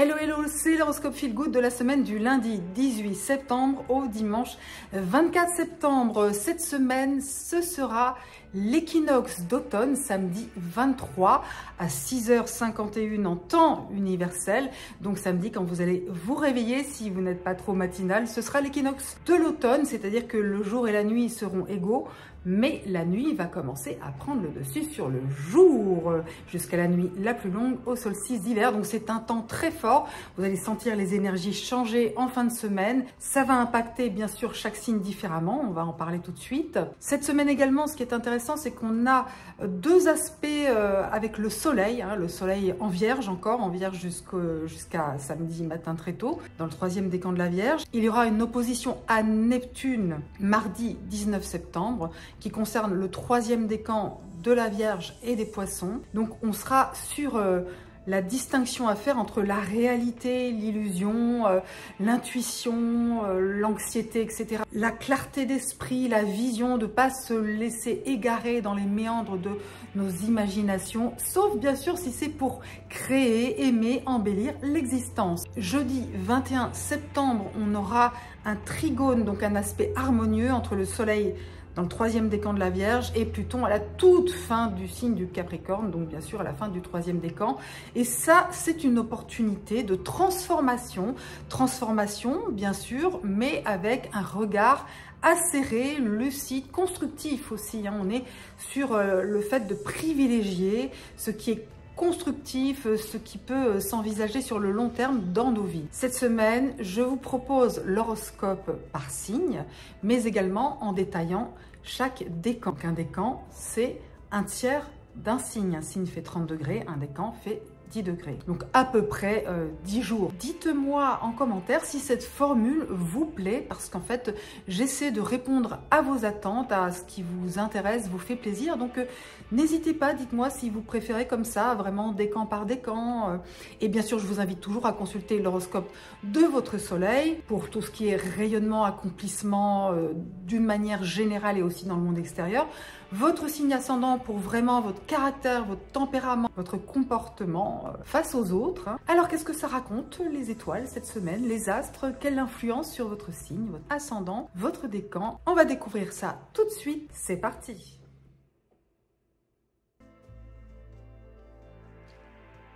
Hello, hello, c'est l'horoscope Feel Good de la semaine du lundi 18 septembre au dimanche 24 septembre. Cette semaine, ce sera l'équinoxe d'automne, samedi 23 à 6h51 en temps universel. Donc samedi, quand vous allez vous réveiller, si vous n'êtes pas trop matinal, ce sera l'équinoxe de l'automne, c'est-à-dire que le jour et la nuit seront égaux. Mais la nuit va commencer à prendre le dessus sur le jour, jusqu'à la nuit la plus longue au solstice d'hiver. Donc c'est un temps très fort, vous allez sentir les énergies changer en fin de semaine. Ça va impacter bien sûr chaque signe différemment, on va en parler tout de suite. Cette semaine également, ce qui est intéressant, c'est qu'on a deux aspects avec le soleil en vierge encore, en vierge jusqu'à samedi matin très tôt, dans le troisième décan de la Vierge. Il y aura une opposition à Neptune mardi 19 septembre, qui concerne le troisième décan de la Vierge et des Poissons. Donc on sera sur la distinction à faire entre la réalité, l'illusion, l'intuition, l'anxiété, etc. La clarté d'esprit, la vision, de ne pas se laisser égarer dans les méandres de nos imaginations, sauf bien sûr si c'est pour créer, aimer, embellir l'existence. Jeudi 21 septembre, on aura un trigone, donc un aspect harmonieux entre le Soleil dans le troisième décan de la Vierge et Pluton à la toute fin du signe du Capricorne, donc bien sûr à la fin du troisième décan. Et ça, c'est une opportunité de transformation, bien sûr, mais avec un regard acéré, lucide, constructif aussi. On est sur le fait de privilégier ce qui est constructif, ce qui peut s'envisager sur le long terme dans nos vies. Cette semaine, je vous propose l'horoscope par signe, mais également en détaillant chaque décan. Un décan, c'est un tiers d'un signe. Un signe fait 30 degrés, un décan fait 10 degrés. Donc à peu près 10 jours. Dites-moi en commentaire si cette formule vous plaît, parce qu'en fait, j'essaie de répondre à vos attentes, à ce qui vous intéresse, vous fait plaisir. Donc n'hésitez pas, dites-moi si vous préférez comme ça, vraiment décan par décan. Et bien sûr, je vous invite toujours à consulter l'horoscope de votre soleil pour tout ce qui est rayonnement, accomplissement d'une manière générale et aussi dans le monde extérieur. Votre signe ascendant pour vraiment votre caractère, votre tempérament, votre comportement face aux autres. Alors qu'est-ce que ça raconte les étoiles cette semaine, les astres? Quelle influence sur votre signe, votre ascendant, votre décan? On va découvrir ça tout de suite, c'est parti!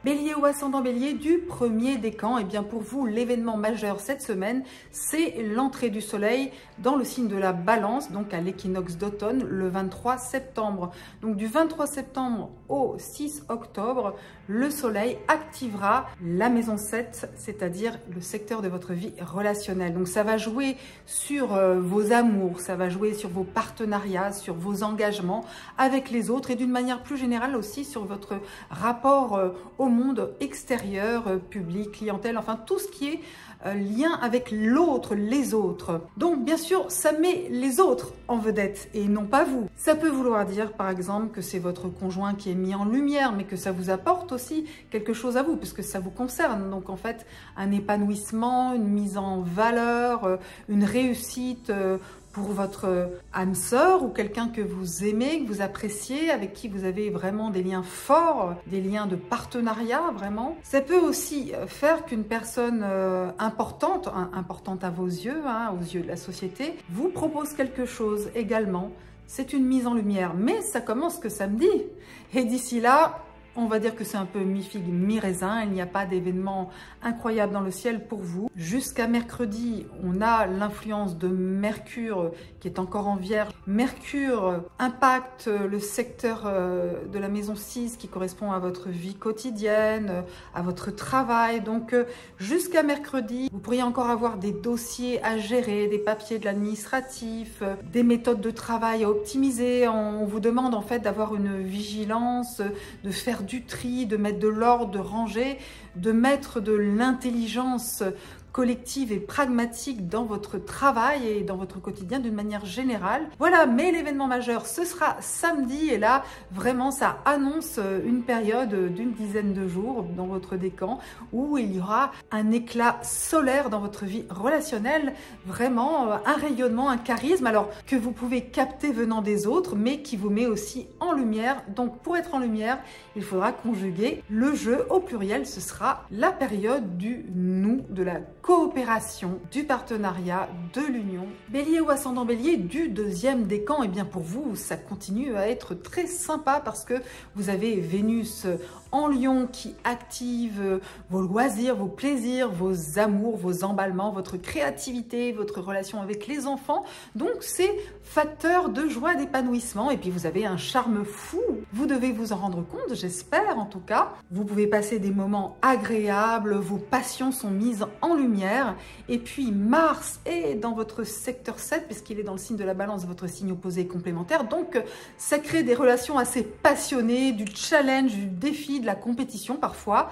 Bélier ou ascendant Bélier du premier décan, et bien pour vous, l'événement majeur cette semaine, c'est l'entrée du soleil dans le signe de la Balance, donc à l'équinoxe d'automne, le 23 septembre. Donc du 23 septembre au 6 octobre, le soleil activera la maison 7, c'est-à-dire le secteur de votre vie relationnelle. Donc ça va jouer sur vos amours, ça va jouer sur vos partenariats, sur vos engagements avec les autres et d'une manière plus générale aussi sur votre rapport au monde extérieur, public, clientèle, enfin tout ce qui est lien avec l'autre, les autres. Donc bien sûr, ça met les autres en vedette et non pas vous. Ça peut vouloir dire par exemple que c'est votre conjoint qui est mis en lumière, mais que ça vous apporte aussi quelque chose à vous, puisque ça vous concerne. Donc en fait, un épanouissement, une mise en valeur, une réussite pour votre âme sœur ou quelqu'un que vous aimez, que vous appréciez, avec qui vous avez vraiment des liens forts, des liens de partenariat vraiment. Ça peut aussi faire qu'une personne importante à vos yeux, aux yeux de la société, vous propose quelque chose également. C'est une mise en lumière, mais ça commence que samedi. Et d'ici là, on va dire que c'est un peu mi-figue, mi-raisin. Il n'y a pas d'événement incroyable dans le ciel pour vous. Jusqu'à mercredi, on a l'influence de Mercure qui est encore en Vierge. Mercure impacte le secteur de la maison 6 qui correspond à votre vie quotidienne, à votre travail. Donc jusqu'à mercredi, vous pourriez encore avoir des dossiers à gérer, des papiers de l'administratif, des méthodes de travail à optimiser. On vous demande en fait d'avoir une vigilance, de faire du tri, de mettre de l'ordre, de ranger, de mettre de l'intelligence collective et pragmatique dans votre travail et dans votre quotidien d'une manière générale. Voilà, mais l'événement majeur, ce sera samedi et là, vraiment, ça annonce une période d'une dizaine de jours dans votre décan où il y aura un éclat solaire dans votre vie relationnelle, vraiment un rayonnement, un charisme, alors que vous pouvez capter venant des autres, mais qui vous met aussi en lumière. Donc pour être en lumière, il faudra conjuguer le jeu au pluriel. Ce sera la période du nous, de la coopération, du partenariat, de l'union. Bélier ou ascendant Bélier du deuxième décan, et bien pour vous, ça continue à être très sympa parce que vous avez Vénus en Lion qui active vos loisirs, vos plaisirs, vos amours, vos emballements, votre créativité, votre relation avec les enfants. Donc c'est facteur de joie, d'épanouissement. Et puis vous avez un charme fou. Vous devez vous en rendre compte, j'espère en tout cas. Vous pouvez passer des moments agréables, vos passions sont mises en lumière. Et puis Mars est dans votre secteur 7 puisqu'il est dans le signe de la Balance, votre signe opposé et complémentaire. Donc ça crée des relations assez passionnées, du challenge, du défi, de la compétition parfois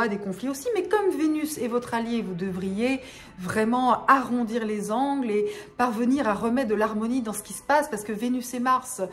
des conflits aussi, mais comme Vénus est votre allié, vous devriez vraiment arrondir les angles et parvenir à remettre de l'harmonie dans ce qui se passe, parce que Vénus et Mars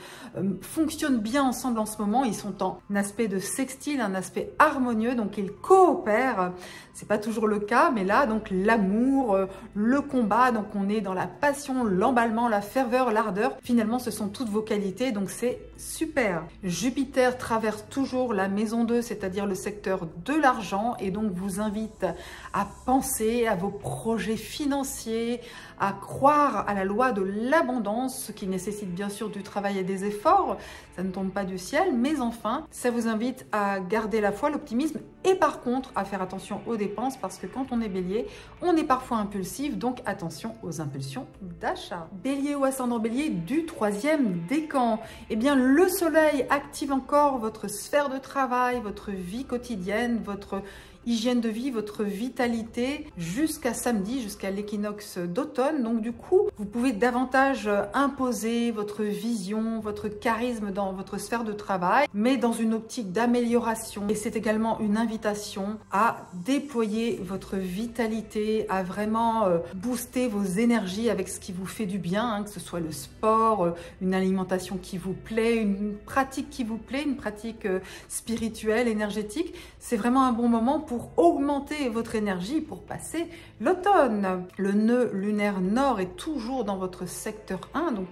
fonctionnent bien ensemble en ce moment, ils sont en aspect de sextile, un aspect harmonieux, donc ils coopèrent. C'est pas toujours le cas, mais là, donc l'amour, le combat, donc on est dans la passion, l'emballement, la ferveur, l'ardeur. Finalement, ce sont toutes vos qualités, donc c'est super. Jupiter traverse toujours la maison 2, c'est-à-dire le secteur de l'argent, et donc vous invite à penser à vos projets financiers, à croire à la loi de l'abondance, ce qui nécessite bien sûr du travail et des efforts, ça ne tombe pas du ciel, mais enfin, ça vous invite à garder la foi, l'optimisme, et par contre, à faire attention aux dépenses, parce que quand on est bélier, on est parfois impulsif, donc attention aux impulsions d'achat. Bélier ou ascendant bélier du troisième décan, eh bien le soleil active encore votre sphère de travail, votre vie quotidienne, votre hygiène de vie, votre vitalité jusqu'à samedi, jusqu'à l'équinoxe d'automne. Donc du coup, vous pouvez davantage imposer votre vision, votre charisme dans votre sphère de travail, mais dans une optique d'amélioration. Et c'est également une invitation à déployer votre vitalité, à vraiment booster vos énergies avec ce qui vous fait du bien, hein, que ce soit le sport, une alimentation qui vous plaît, une pratique qui vous plaît, une pratique spirituelle, énergétique. C'est vraiment un bon moment pour augmenter votre énergie, pour passer l'automne. Le nœud lunaire nord est toujours dans votre secteur 1, donc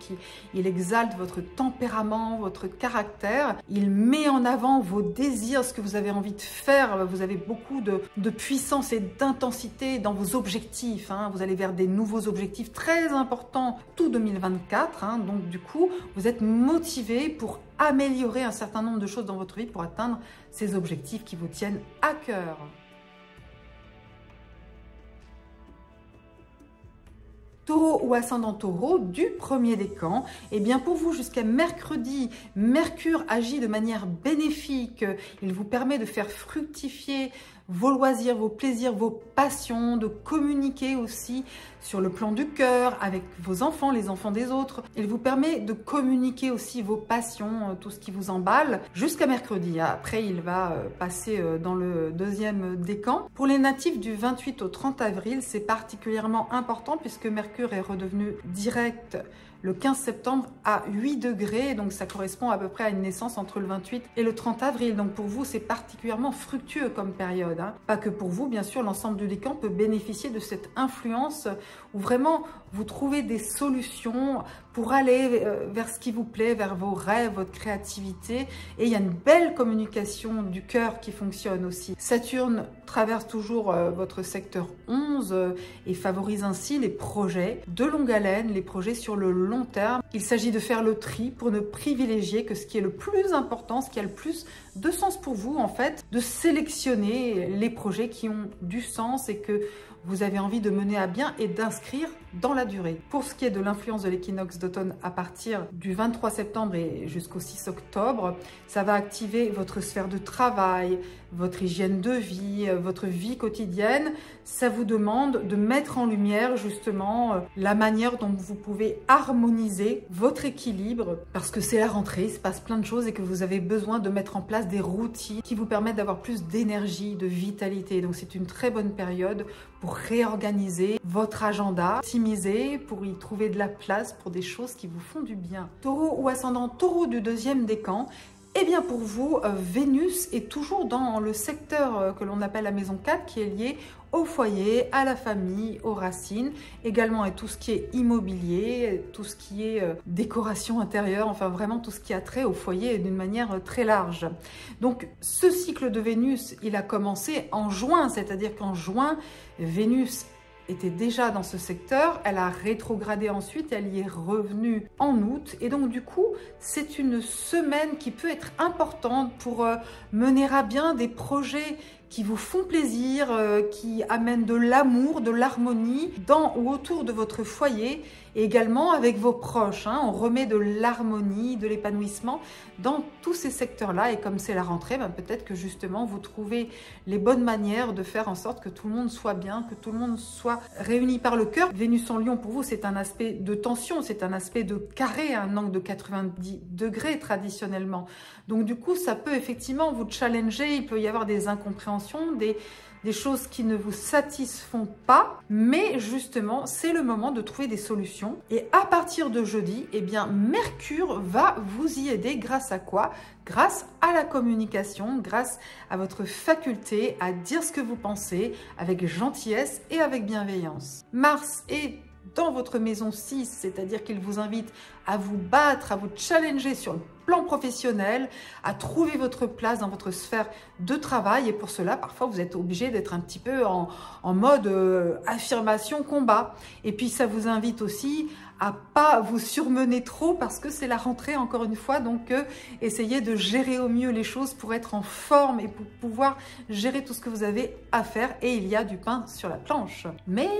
il exalte votre tempérament, votre caractère. Il met en avant vos désirs, ce que vous avez envie de faire. Vous avez beaucoup de puissance et d'intensité dans vos objectifs, hein. Vous allez vers des nouveaux objectifs très importants tout 2024, hein. Donc du coup, vous êtes motivé pour améliorer un certain nombre de choses dans votre vie pour atteindre ces objectifs qui vous tiennent à cœur. Taureau ou ascendant Taureau du premier décan, et bien pour vous jusqu'à mercredi, Mercure agit de manière bénéfique. Il vous permet de faire fructifier vos loisirs, vos plaisirs, vos passions, de communiquer aussi sur le plan du cœur avec vos enfants, les enfants des autres. Il vous permet de communiquer aussi vos passions, tout ce qui vous emballe jusqu'à mercredi. Après, il va passer dans le deuxième décan. Pour les natifs du 28 au 30 avril, c'est particulièrement important puisque Mercure est redevenu direct le 15 septembre à 8 degrés, donc ça correspond à peu près à une naissance entre le 28 et le 30 avril. Donc pour vous, c'est particulièrement fructueux comme période, hein. Pas que pour vous, bien sûr, l'ensemble du décan peut bénéficier de cette influence où vraiment vous trouvez des solutions pour aller vers ce qui vous plaît, vers vos rêves, votre créativité. Et il y a une belle communication du cœur qui fonctionne aussi. Saturne traverse toujours votre secteur 11 et favorise ainsi les projets de longue haleine, les projets sur le long terme. Il s'agit de faire le tri pour ne privilégier que ce qui est le plus important, ce qui a le plus de sens pour vous en fait, de sélectionner les projets qui ont du sens et que vous avez envie de mener à bien et d'inscrire dans la durée. Pour ce qui est de l'influence de l'équinoxe d'automne à partir du 23 septembre et jusqu'au 6 octobre, ça va activer votre sphère de travail, votre hygiène de vie, votre vie quotidienne. Ça vous demande de mettre en lumière justement la manière dont vous pouvez harmoniser votre équilibre parce que c'est la rentrée, il se passe plein de choses et que vous avez besoin de mettre en place des routines qui vous permettent d'avoir plus d'énergie, de vitalité. Donc c'est une très bonne période pour réorganiser votre agenda, optimiser, pour y trouver de la place pour des choses qui vous font du bien. Taureau ou ascendant Taureau du deuxième décan, eh bien pour vous, Vénus est toujours dans le secteur que l'on appelle la maison 4 qui est lié au foyer, à la famille, aux racines, également à tout ce qui est immobilier, tout ce qui est décoration intérieure, enfin vraiment tout ce qui a trait au foyer d'une manière très large. Donc ce cycle de Vénus, il a commencé en juin, c'est-à-dire qu'en juin, Vénus était déjà dans ce secteur, elle a rétrogradé ensuite, elle y est revenue en août et donc du coup c'est une semaine qui peut être importante pour mener à bien des projets qui vous font plaisir, qui amènent de l'amour, de l'harmonie dans ou autour de votre foyer et également avec vos proches. On remet de l'harmonie, de l'épanouissement dans tous ces secteurs-là et comme c'est la rentrée, peut-être que justement vous trouvez les bonnes manières de faire en sorte que tout le monde soit bien, que tout le monde soit réuni par le cœur. Vénus en Lion pour vous c'est un aspect de tension, c'est un aspect de carré, un angle de 90 degrés traditionnellement. Donc du coup ça peut effectivement vous challenger, il peut y avoir des incompréhensions, des choses qui ne vous satisfont pas, mais justement, c'est le moment de trouver des solutions. Et à partir de jeudi, eh bien, Mercure va vous y aider grâce à quoi? Grâce à la communication, grâce à votre faculté à dire ce que vous pensez avec gentillesse et avec bienveillance. Mars est dans votre maison 6, c'est-à-dire qu'il vous invite à vous battre, à vous challenger sur le plan professionnel, à trouver votre place dans votre sphère de travail. Et pour cela, parfois, vous êtes obligé d'être un petit peu en mode affirmation, combat. Et puis, ça vous invite aussi à pas vous surmener trop parce que c'est la rentrée encore une fois. Donc, essayez de gérer au mieux les choses pour être en forme et pour pouvoir gérer tout ce que vous avez à faire. Et il y a du pain sur la planche. Mais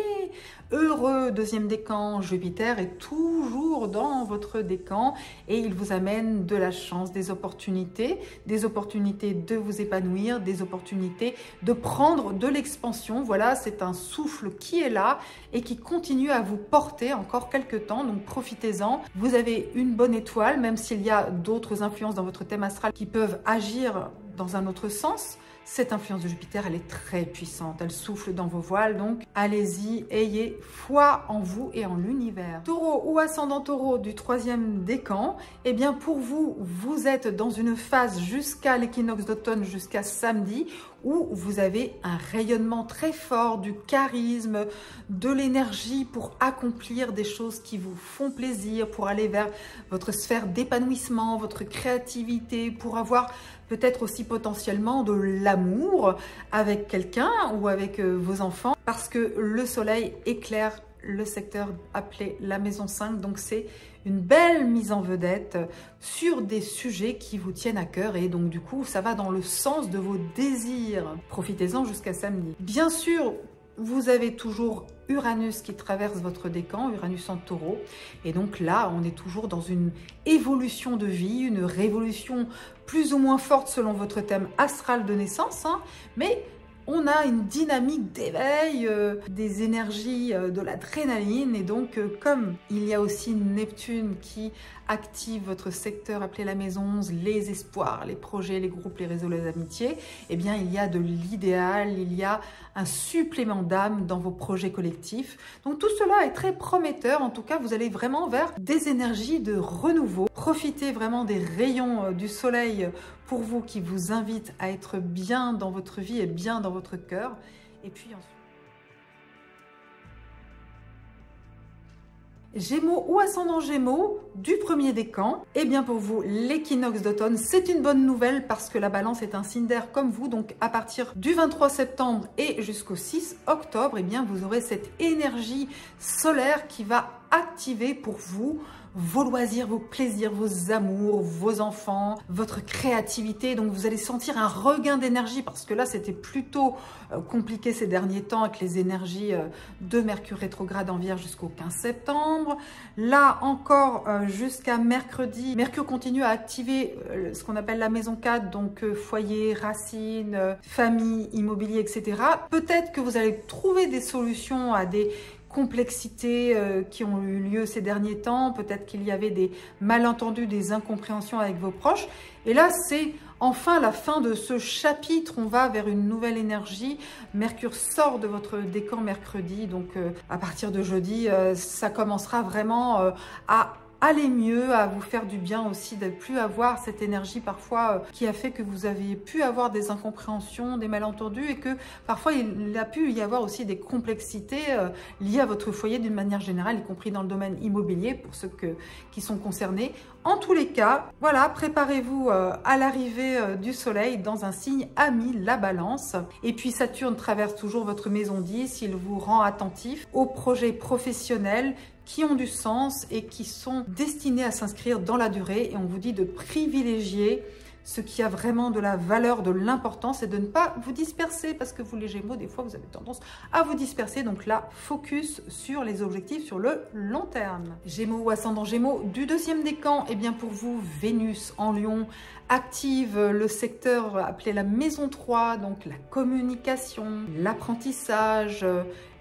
heureux deuxième décan, Jupiter est toujours dans votre décan et il vous amène de la chance, des opportunités de vous épanouir, des opportunités de prendre de l'expansion. Voilà, c'est un souffle qui est là et qui continue à vous porter encore quelques temps, donc profitez-en. Vous avez une bonne étoile, même s'il y a d'autres influences dans votre thème astral qui peuvent agir dans un autre sens. Cette influence de Jupiter, elle est très puissante, elle souffle dans vos voiles, donc allez-y, ayez foi en vous et en l'univers. Taureau ou ascendant Taureau du troisième décan, eh bien pour vous, vous êtes dans une phase jusqu'à l'équinoxe d'automne, jusqu'à samedi, où vous avez un rayonnement très fort, du charisme, de l'énergie pour accomplir des choses qui vous font plaisir, pour aller vers votre sphère d'épanouissement, votre créativité, pour avoir peut-être aussi potentiellement de l'amour avec quelqu'un ou avec vos enfants, parce que le soleil éclaire le secteur appelé la maison 5, donc c'est une belle mise en vedette sur des sujets qui vous tiennent à cœur et donc du coup ça va dans le sens de vos désirs. Profitez-en jusqu'à samedi. Bien sûr, vous avez toujours Uranus qui traverse votre décan, Uranus en Taureau. Et donc là, on est toujours dans une évolution de vie, une révolution plus ou moins forte selon votre thème astral de naissance. Mais on a une dynamique d'éveil, des énergies, de l'adrénaline. Et donc, comme il y a aussi Neptune qui active votre secteur appelé la maison 11, les espoirs, les projets, les groupes, les réseaux, les amitiés, eh bien, il y a de l'idéal, il y a un supplément d'âme dans vos projets collectifs. Donc, tout cela est très prometteur. En tout cas, vous allez vraiment vers des énergies de renouveau. Profitez vraiment des rayons du soleil pour vous qui vous invitent à être bien dans votre vie et bien dans votre cœur. Et puis ensuite, Gémeaux ou ascendant Gémeaux du premier décan, et bien pour vous, l'équinoxe d'automne, c'est une bonne nouvelle parce que la balance est un signe d'air comme vous. Donc à partir du 23 septembre et jusqu'au 6 octobre, et bien vous aurez cette énergie solaire qui va activer pour vous vos loisirs, vos plaisirs, vos amours, vos enfants, votre créativité. Donc vous allez sentir un regain d'énergie parce que là c'était plutôt compliqué ces derniers temps avec les énergies de Mercure rétrograde en Vierge jusqu'au 15 septembre. Là encore jusqu'à mercredi, Mercure continue à activer ce qu'on appelle la maison 4, donc foyer, racines, famille, immobilier, etc. Peut-être que vous allez trouver des solutions à des complexités qui ont eu lieu ces derniers temps. Peut-être qu'il y avait des malentendus, des incompréhensions avec vos proches. Et là, c'est enfin la fin de ce chapitre. On va vers une nouvelle énergie. Mercure sort de votre décan mercredi. Donc, à partir de jeudi, ça commencera vraiment à aller mieux, à vous faire du bien aussi, de ne plus avoir cette énergie parfois qui a fait que vous avez pu avoir des incompréhensions, des malentendus et que parfois il a pu y avoir aussi des complexités liées à votre foyer d'une manière générale, y compris dans le domaine immobilier pour ceux qui sont concernés. En tous les cas, voilà, préparez-vous à l'arrivée du soleil dans un signe ami, la balance. Et puis Saturne traverse toujours votre maison 10, il vous rend attentif aux projets professionnels qui ont du sens et qui sont destinés à s'inscrire dans la durée. Et on vous dit de privilégier ce qui a vraiment de la valeur, de l'importance et de ne pas vous disperser parce que vous les Gémeaux, des fois, vous avez tendance à vous disperser. Donc là, focus sur les objectifs sur le long terme. Gémeaux ou ascendant Gémeaux du deuxième décan, et bien pour vous, Vénus en Lion active le secteur appelé la maison 3, donc la communication, l'apprentissage,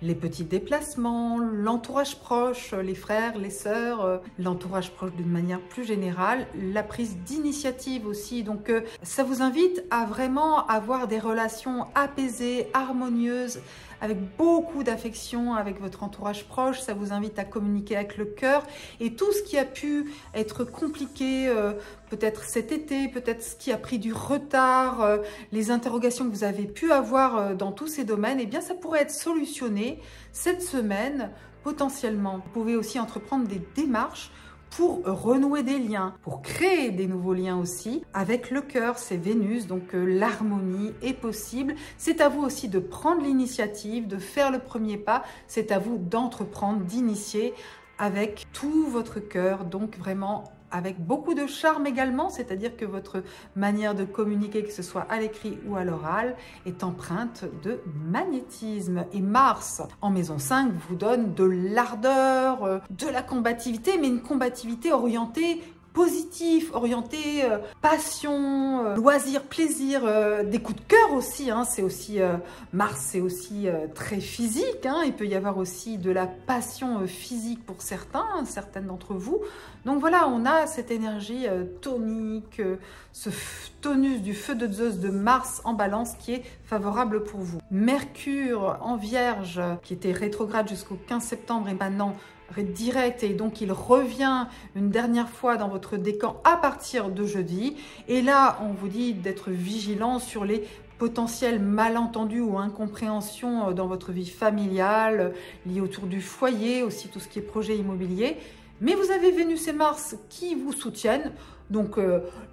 les petits déplacements, l'entourage proche, les frères, les sœurs, l'entourage proche d'une manière plus générale, la prise d'initiative aussi. Donc ça vous invite à vraiment avoir des relations apaisées, harmonieuses, avec beaucoup d'affection avec votre entourage proche. Ça vous invite à communiquer avec le cœur et tout ce qui a pu être compliqué peut-être cet été, peut-être ce qui a pris du retard, les interrogations que vous avez pu avoir dans tous ces domaines, eh bien ça pourrait être solutionné cette semaine potentiellement. Vous pouvez aussi entreprendre des démarches pour renouer des liens, pour créer des nouveaux liens aussi. Avec le cœur, c'est Vénus, donc l'harmonie est possible. C'est à vous aussi de prendre l'initiative, de faire le premier pas. C'est à vous d'entreprendre, d'initier avec tout votre cœur, donc vraiment avec beaucoup de charme également, c'est-à-dire que votre manière de communiquer, que ce soit à l'écrit ou à l'oral, est empreinte de magnétisme. Et Mars, en maison 5, vous donne de l'ardeur, de la combativité, mais une combativité orientée positif, orienté passion, loisir, plaisir, des coups de cœur aussi. Hein, c'est aussi Mars, c'est aussi très physique. Hein, il peut y avoir aussi de la passion physique pour certains, certaines d'entre vous. Donc voilà, on a cette énergie tonique, ce tonus du feu de Zeus de Mars en Balance qui est favorable pour vous. Mercure en Vierge, qui était rétrograde jusqu'au 15 septembre et maintenant direct, et donc il revient une dernière fois dans votre décan à partir de jeudi. Et là, on vous dit d'être vigilant sur les potentiels malentendus ou incompréhensions dans votre vie familiale, liés autour du foyer, aussi tout ce qui est projet immobilier. Mais vous avez Vénus et Mars qui vous soutiennent. Donc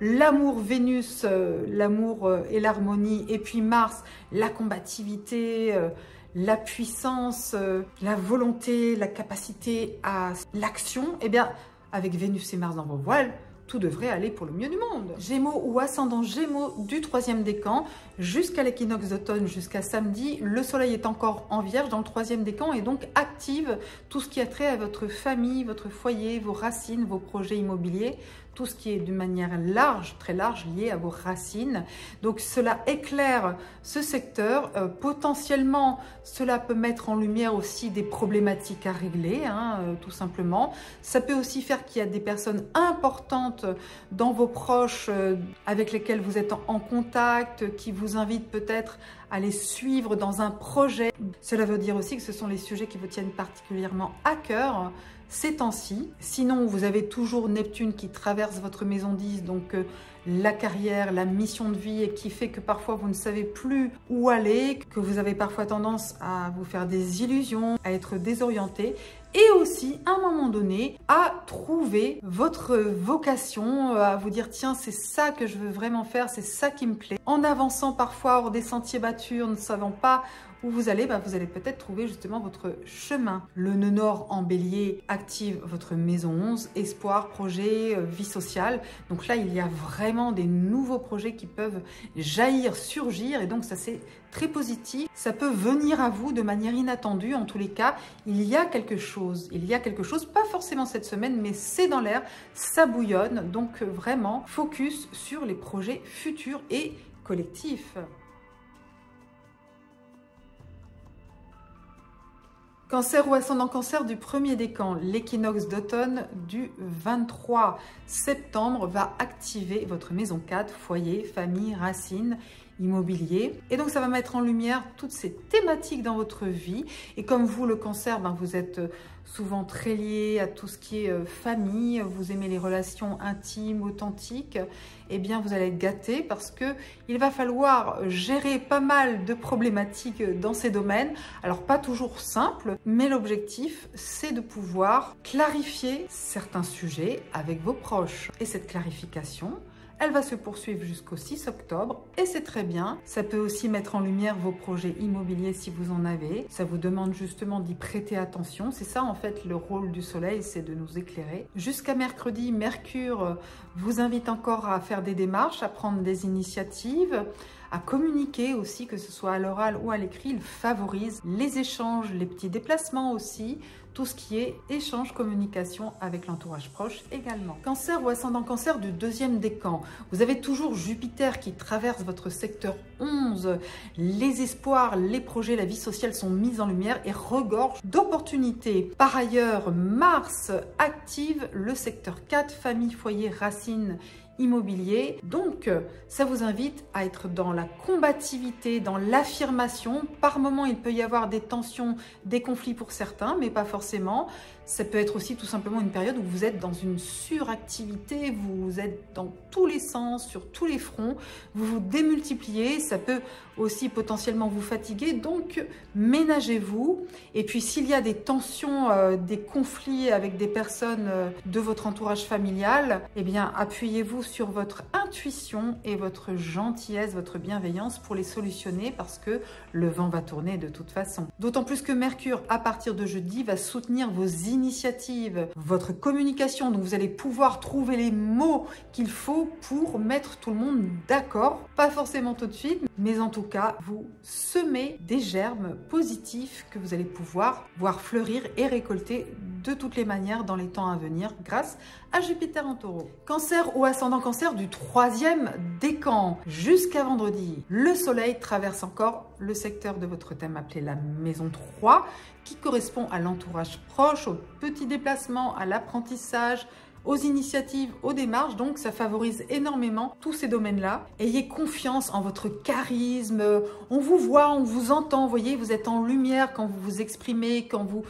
l'amour Vénus, l'amour et l'harmonie, et puis Mars, la combativité, la puissance, la volonté, la capacité à l'action. Eh bien, avec Vénus et Mars dans vos voiles, tout devrait aller pour le mieux du monde. Gémeaux ou ascendant Gémeaux du troisième décan, jusqu'à l'équinoxe d'automne, jusqu'à samedi, le soleil est encore en Vierge dans le troisième décan et donc active tout ce qui a trait à votre famille, votre foyer, vos racines, vos projets immobiliers, tout ce qui est d'une manière large, très large, lié à vos racines. Donc cela éclaire ce secteur. Potentiellement, cela peut mettre en lumière aussi des problématiques à régler, tout simplement. Ça peut aussi faire qu'il y a des personnes importantes dans vos proches avec lesquelles vous êtes en contact, qui vous invitent peut-être à les suivre dans un projet. Cela veut dire aussi que ce sont les sujets qui vous tiennent particulièrement à cœur ces temps-ci. Sinon, vous avez toujours Neptune qui traverse votre maison 10, donc la carrière, la mission de vie, et qui fait que parfois vous ne savez plus où aller, que vous avez parfois tendance à vous faire des illusions, à être désorienté. et aussi à un moment donné à trouver votre vocation, à vous dire tiens c'est ça que je veux vraiment faire, c'est ça qui me plaît. En avançant parfois hors des sentiers battus, en ne savant pas où vous allez peut-être trouver justement votre chemin. Le nœud nord en bélier active votre maison 11, espoir, projet, vie sociale. Donc là, il y a vraiment des nouveaux projets qui peuvent jaillir, surgir et donc ça c'est très positif. Ça peut venir à vous de manière inattendue. En tous les cas, il y a quelque chose, pas forcément cette semaine, mais c'est dans l'air, ça bouillonne. Donc vraiment, focus sur les projets futurs et collectifs. Cancer ou ascendant Cancer du premier décan, l'équinoxe d'automne du 23 septembre va activer votre maison 4, foyer, famille, racines, immobilier. Et donc ça va mettre en lumière toutes ces thématiques dans votre vie. Et comme vous, le Cancer, vous êtes souvent très lié à tout ce qui est famille, vous aimez les relations intimes, authentiques, eh bien vous allez être gâté parce que il va falloir gérer pas mal de problématiques dans ces domaines. Alors pas toujours simple, mais l'objectif c'est de pouvoir clarifier certains sujets avec vos proches. Et cette clarification, elle va se poursuivre jusqu'au 6 octobre et c'est très bien. Ça peut aussi mettre en lumière vos projets immobiliers si vous en avez. Ça vous demande justement d'y prêter attention. C'est ça en fait le rôle du soleil, c'est de nous éclairer. Jusqu'à mercredi, Mercure vous invite encore à faire des démarches, à prendre des initiatives, à communiquer aussi, que ce soit à l'oral ou à l'écrit. Il favorise les échanges, les petits déplacements aussi, tout ce qui est échange, communication avec l'entourage proche également. Cancer ou ascendant Cancer du deuxième décan, vous avez toujours Jupiter qui traverse votre secteur 11. Les espoirs, les projets, la vie sociale sont mis en lumière et regorgent d'opportunités. Par ailleurs, Mars active le secteur 4, famille, foyer, racines, immobilier. Donc, ça vous invite à être dans la combativité, dans l'affirmation. Par moment, il peut y avoir des tensions, des conflits pour certains, mais pas forcément. Ça peut être aussi tout simplement une période où vous êtes dans une suractivité, vous êtes dans tous les sens, sur tous les fronts, vous vous démultipliez, ça peut aussi potentiellement vous fatiguer, donc ménagez-vous. Et puis s'il y a des tensions, des conflits avec des personnes de votre entourage familial, eh bien appuyez-vous sur votre intuition et votre gentillesse, votre bienveillance pour les solutionner parce que le vent va tourner de toute façon. D'autant plus que Mercure, à partir de jeudi, va soutenir vos initiatives, votre communication. Donc vous allez pouvoir trouver les mots qu'il faut pour mettre tout le monde d'accord. Pas forcément tout de suite, mais en tout cas, vous semez des germes positifs que vous allez pouvoir voir fleurir et récolter de toutes les manières dans les temps à venir grâce à Jupiter en Taureau. Cancer ou ascendant Cancer du troisième décan jusqu'à vendredi, le soleil traverse encore le secteur de votre thème appelé la maison 3 qui correspond à l'entourage proche, aux petits déplacements, à l'apprentissage, aux initiatives, aux démarches. Donc ça favorise énormément tous ces domaines-là. Ayez confiance en votre charisme, on vous voit, on vous entend, vous voyez, vous êtes en lumière quand vous vous exprimez, quand vous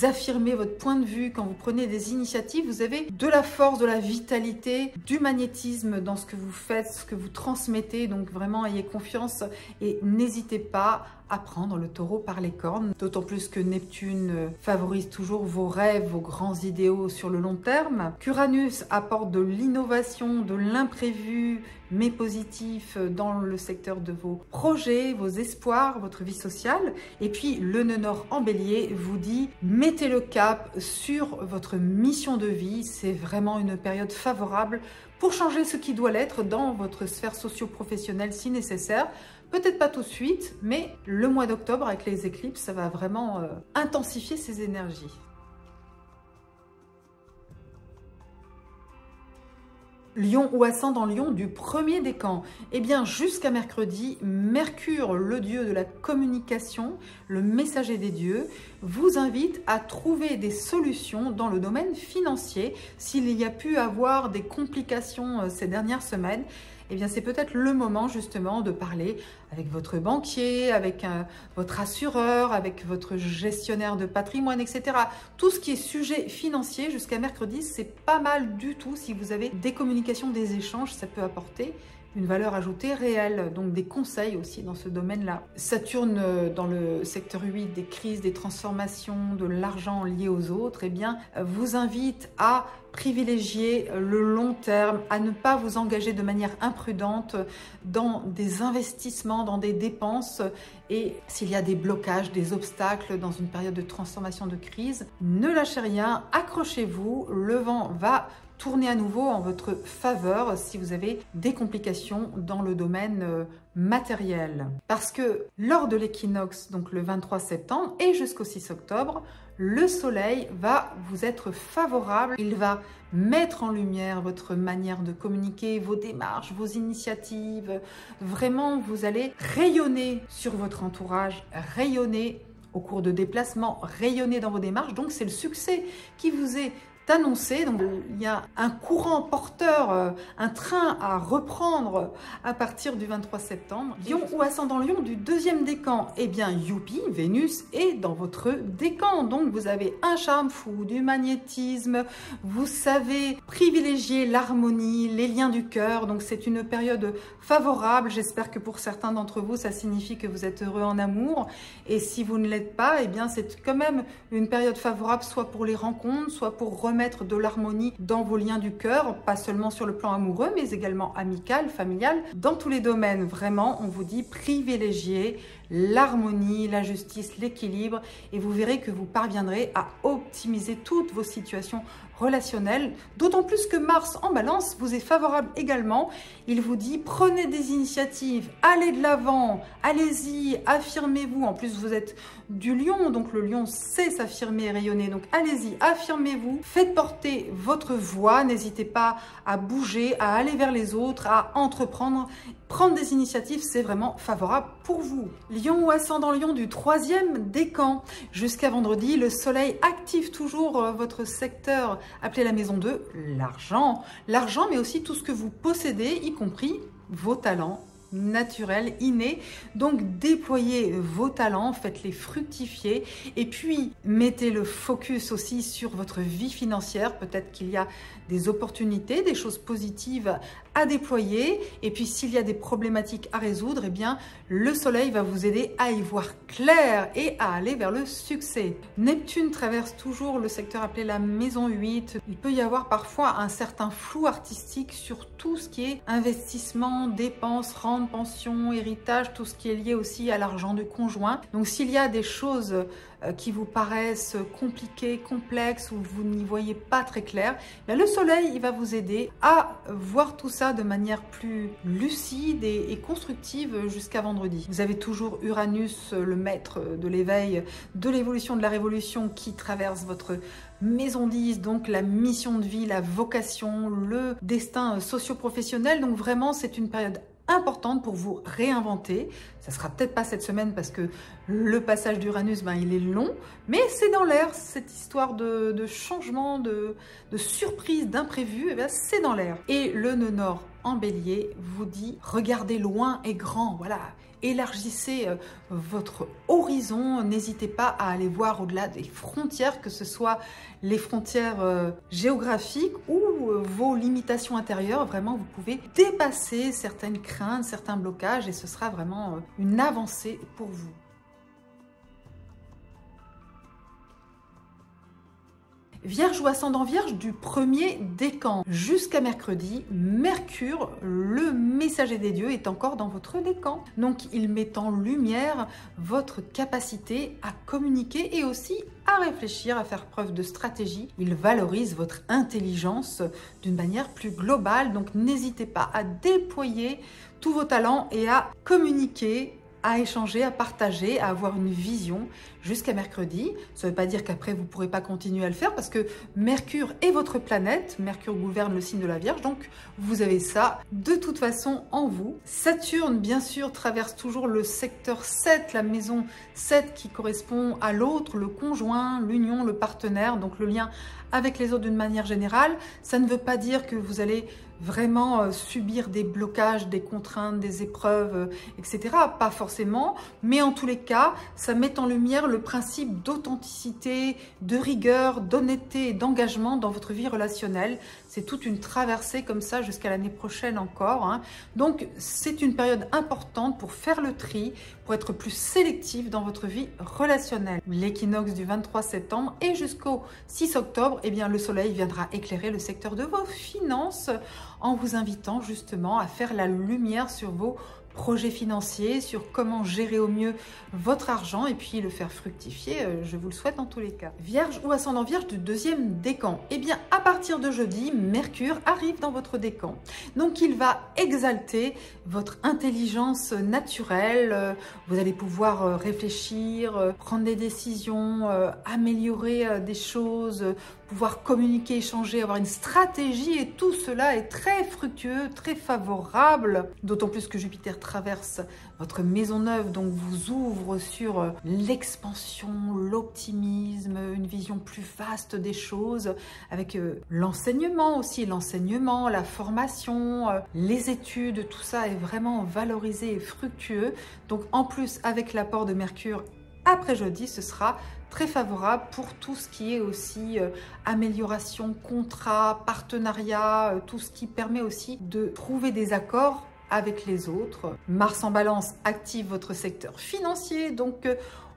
affirmez votre point de vue, quand vous prenez des initiatives, vous avez de la force, de la vitalité, du magnétisme dans ce que vous faites, ce que vous transmettez. Donc vraiment ayez confiance et n'hésitez pas à prendre le taureau par les cornes, d'autant plus que Neptune favorise toujours vos rêves, vos grands idéaux sur le long terme. Uranus apporte de l'innovation, de l'imprévu, mais positif dans le secteur de vos projets, vos espoirs, votre vie sociale. Et puis le nœud nord en bélier vous dit mettez le cap sur votre mission de vie. C'est vraiment une période favorable pour changer ce qui doit l'être dans votre sphère socio-professionnelle si nécessaire. Peut-être pas tout de suite, mais le mois d'octobre avec les éclipses, ça va vraiment intensifier ces énergies. Lion ou ascendant Lion du premier décan. Eh bien, jusqu'à mercredi, Mercure, le dieu de la communication, le messager des dieux, vous invite à trouver des solutions dans le domaine financier. S'il y a pu avoir des complications ces dernières semaines, eh bien, c'est peut-être le moment justement de parler avec votre banquier, avec votre assureur, avec votre gestionnaire de patrimoine, etc. Tout ce qui est sujet financier jusqu'à mercredi, c'est pas mal du tout. Si vous avez des communications, des échanges, ça peut apporter une valeur ajoutée réelle, donc des conseils aussi dans ce domaine-là. Saturne dans le secteur 8 des crises, des transformations, de l'argent lié aux autres, eh bien, vous invite à privilégier le long terme, à ne pas vous engager de manière imprudente dans des investissements, dans des dépenses. Et s'il y a des blocages, des obstacles dans une période de transformation, de crise, ne lâchez rien, accrochez-vous, le vent va tourner à nouveau en votre faveur si vous avez des complications dans le domaine matériel. Parce que lors de l'équinoxe, donc le 23 septembre et jusqu'au 6 octobre, le soleil va vous être favorable. Il va mettre en lumière votre manière de communiquer, vos démarches, vos initiatives. Vraiment, vous allez rayonner sur votre entourage, rayonner au cours de déplacements, rayonner dans vos démarches. Donc, c'est le succès qui vous est annoncé. Donc il y a un courant porteur, un train à reprendre à partir du 23 septembre. Lion ou ascendant Lion du deuxième décan, eh bien youpi, Vénus est dans votre décan. Donc vous avez un charme fou, du magnétisme, vous savez privilégier l'harmonie, les liens du cœur. Donc c'est une période favorable. J'espère que pour certains d'entre vous, ça signifie que vous êtes heureux en amour. Et si vous ne l'êtes pas, eh bien c'est quand même une période favorable, soit pour les rencontres, soit pour remettre de l'harmonie dans vos liens du cœur, pas seulement sur le plan amoureux, mais également amical, familial, dans tous les domaines. Vraiment, on vous dit privilégier l'harmonie, la justice, l'équilibre, et vous verrez que vous parviendrez à optimiser toutes vos situations relationnelles, d'autant plus que Mars en Balance vous est favorable également. Il vous dit prenez des initiatives, allez de l'avant, allez-y, affirmez-vous. En plus vous êtes du Lion, donc le Lion sait s'affirmer et rayonner, donc allez-y, affirmez-vous, faites porter votre voix, n'hésitez pas à bouger, à aller vers les autres, à entreprendre, prendre des initiatives, c'est vraiment favorable pour vous. Lion ou ascendant Lion du troisième décan, jusqu'à vendredi, le soleil active toujours votre secteur appelé la maison de l'argent. L'argent, mais aussi tout ce que vous possédez, y compris vos talents naturels, innés. Donc déployez vos talents, faites-les fructifier et puis mettez le focus aussi sur votre vie financière. Peut-être qu'il y a des opportunités, des choses positives à déployer, et puis s'il y a des problématiques à résoudre, eh bien le soleil va vous aider à y voir clair et à aller vers le succès. Neptune traverse toujours le secteur appelé la maison 8. Il peut y avoir parfois un certain flou artistique sur tout ce qui est investissement, dépenses, rente, pension, héritage, tout ce qui est lié aussi à l'argent du conjoint. Donc s'il y a des choses qui vous paraissent compliquées, complexes, ou vous n'y voyez pas très clair, bien le soleil il va vous aider à voir tout ça de manière plus lucide et constructive jusqu'à vendredi. Vous avez toujours Uranus, le maître de l'éveil, de l'évolution, de la révolution, qui traverse votre maison 10, donc la mission de vie, la vocation, le destin socio-professionnel. Donc vraiment c'est une période importante pour vous réinventer. Ça sera peut-être pas cette semaine parce que le passage d'Uranus, ben, il est long, mais c'est dans l'air, cette histoire de changement, de surprise, d'imprévu, eh c'est dans l'air. Et le nœud nord en bélier vous dit regardez loin et grand, voilà. Élargissez votre horizon, n'hésitez pas à aller voir au-delà des frontières, que ce soit les frontières géographiques ou vos limitations intérieures. Vraiment, vous pouvez dépasser certaines craintes, certains blocages, et ce sera vraiment une avancée pour vous. Vierge ou ascendant Vierge du premier décan jusqu'à mercredi, Mercure, le messager des dieux, est encore dans votre décan. Donc il met en lumière votre capacité à communiquer et aussi à réfléchir, à faire preuve de stratégie. Il valorise votre intelligence d'une manière plus globale. Donc n'hésitez pas à déployer tous vos talents et à communiquer, à échanger, à partager, à avoir une vision jusqu'à mercredi. Ça ne veut pas dire qu'après vous ne pourrez pas continuer à le faire, parce que Mercure est votre planète. Mercure gouverne le signe de la Vierge, donc vous avez ça de toute façon en vous. Saturne, bien sûr, traverse toujours le secteur 7, la maison 7 qui correspond à l'autre, le conjoint, l'union, le partenaire, donc le lien avec les autres d'une manière générale. Ça ne veut pas dire que vous allez vraiment subir des blocages, des contraintes, des épreuves, etc. Pas forcément, mais en tous les cas, ça met en lumière le principe d'authenticité, de rigueur, d'honnêteté et d'engagement dans votre vie relationnelle. C'est toute une traversée comme ça jusqu'à l'année prochaine encore, hein. Donc, c'est une période importante pour faire le tri, pour être plus sélectif dans votre vie relationnelle. L'équinoxe du 23 septembre et jusqu'au 6 octobre, eh bien, le soleil viendra éclairer le secteur de vos finances en vous invitant justement à faire la lumière sur vos projets financiers, sur comment gérer au mieux votre argent et puis le faire fructifier, je vous le souhaite dans tous les cas. Vierge ou ascendant Vierge du deuxième décan, eh bien à partir de jeudi, Mercure arrive dans votre décan. Donc il va exalter votre intelligence naturelle, vous allez pouvoir réfléchir, prendre des décisions, améliorer des choses, pouvoir communiquer, échanger, avoir une stratégie et tout cela est très fructueux, très favorable, d'autant plus que Jupiter traverse votre maison neuve, donc vous ouvre sur l'expansion, l'optimisme, une vision plus vaste des choses, avec l'enseignement aussi, la formation, les études, tout ça est vraiment valorisé et fructueux. Donc en plus, avec l'apport de Mercure après jeudi, ce sera très favorable pour tout ce qui est aussi amélioration, contrat, partenariat, tout ce qui permet aussi de trouver des accords avec les autres. Mars en balance active votre secteur financier, donc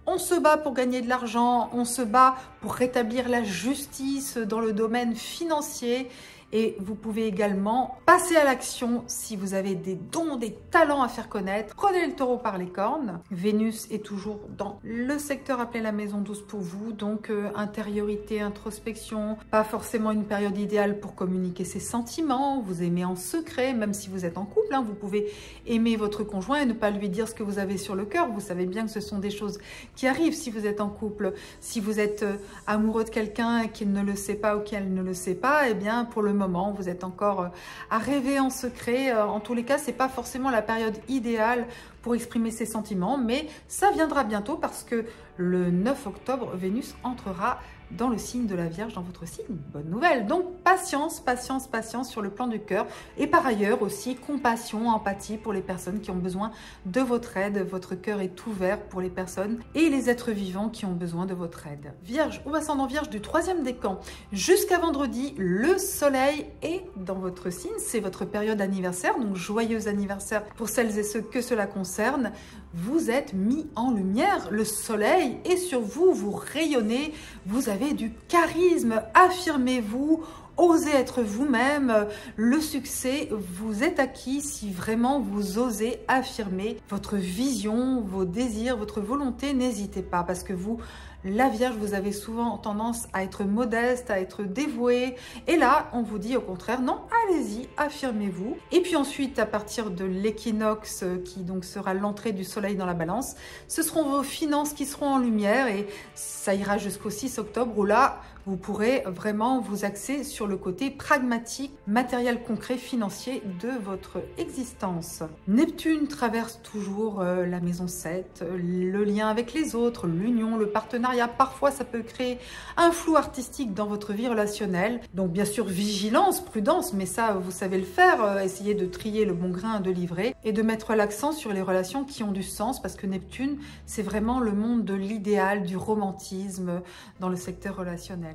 on se bat pour gagner de l'argent, on se bat pour rétablir la justice dans le domaine financier. Et vous pouvez également passer à l'action si vous avez des dons, des talents à faire connaître. Prenez le taureau par les cornes. Vénus est toujours dans le secteur appelé la maison 12 pour vous. Donc intériorité, introspection. Pas forcément une période idéale pour communiquer ses sentiments. Vous aimez en secret, même si vous êtes en couple, hein, vous pouvez aimer votre conjoint et ne pas lui dire ce que vous avez sur le cœur. Vous savez bien que ce sont des choses qui arrivent si vous êtes en couple. Si vous êtes amoureux de quelqu'un et qu'il ne le sait pas ou qu'elle ne le sait pas, eh bien pour le moment, vous êtes encore à rêver en secret. En tous les cas, c'est pas forcément la période idéale pour exprimer ses sentiments, mais ça viendra bientôt parce que le 9 octobre, Vénus entrera dans le signe de la Vierge, dans votre signe. Bonne nouvelle. Donc, patience, patience, patience sur le plan du cœur. Et par ailleurs aussi, compassion, empathie pour les personnes qui ont besoin de votre aide. Votre cœur est ouvert pour les personnes et les êtres vivants qui ont besoin de votre aide. Vierge ou ascendant Vierge du troisième décan, jusqu'à vendredi, le soleil est dans votre signe. C'est votre période anniversaire, donc joyeux anniversaire pour celles et ceux que cela concerne. Vous êtes mis en lumière, le soleil est sur vous, vous rayonnez, vous avez du charisme, affirmez-vous, osez être vous-même, le succès vous est acquis si vraiment vous osez affirmer votre vision, vos désirs, votre volonté, n'hésitez pas parce que vous, la Vierge, vous avez souvent tendance à être modeste, à être dévouée. Et là, on vous dit au contraire, non, allez-y, affirmez-vous. Et puis ensuite, à partir de l'équinoxe, qui donc sera l'entrée du soleil dans la balance, ce seront vos finances qui seront en lumière et ça ira jusqu'au 6 octobre où là, vous pourrez vraiment vous axer sur le côté pragmatique, matériel concret, financier de votre existence. Neptune traverse toujours la maison 7, le lien avec les autres, l'union, le partenariat. Parfois, ça peut créer un flou artistique dans votre vie relationnelle. Donc, bien sûr, vigilance, prudence, mais ça, vous savez le faire. Essayez de trier le bon grain de livret et de mettre l'accent sur les relations qui ont du sens parce que Neptune, c'est vraiment le monde de l'idéal, du romantisme dans le secteur relationnel.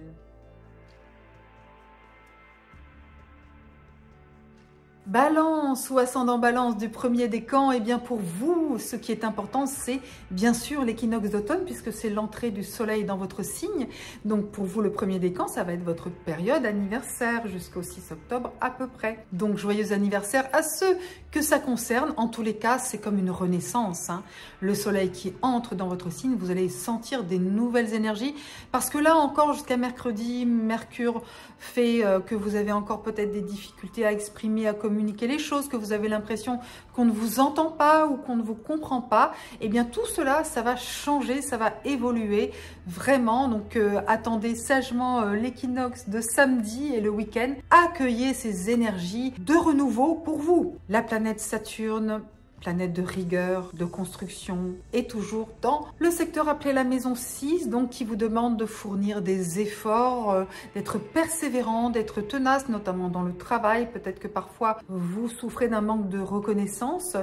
Balance ou ascendant Balance du premier décan, et bien pour vous, ce qui est important, c'est bien sûr l'équinoxe d'automne puisque c'est l'entrée du soleil dans votre signe. Donc pour vous, le premier décan, ça va être votre période anniversaire jusqu'au 6 octobre à peu près. Donc joyeux anniversaire à ceux que ça concerne. En tous les cas, c'est comme une renaissance, hein. Le soleil qui entre dans votre signe, vous allez sentir des nouvelles énergies parce que là encore, jusqu'à mercredi, Mercure fait que vous avez encore peut-être des difficultés à exprimer, à communiquer les choses, que vous avez l'impression qu'on ne vous entend pas ou qu'on ne vous comprend pas. Et bien tout cela, ça va changer, ça va évoluer vraiment. Donc attendez sagement l'équinoxe de samedi et le week-end. Accueillez ces énergies de renouveau pour vous. La planète Saturne planète de rigueur, de construction, et toujours dans le secteur appelé la maison 6, donc qui vous demande de fournir des efforts, d'être persévérant, d'être tenace, notamment dans le travail. Peut-être que parfois vous souffrez d'un manque de reconnaissance.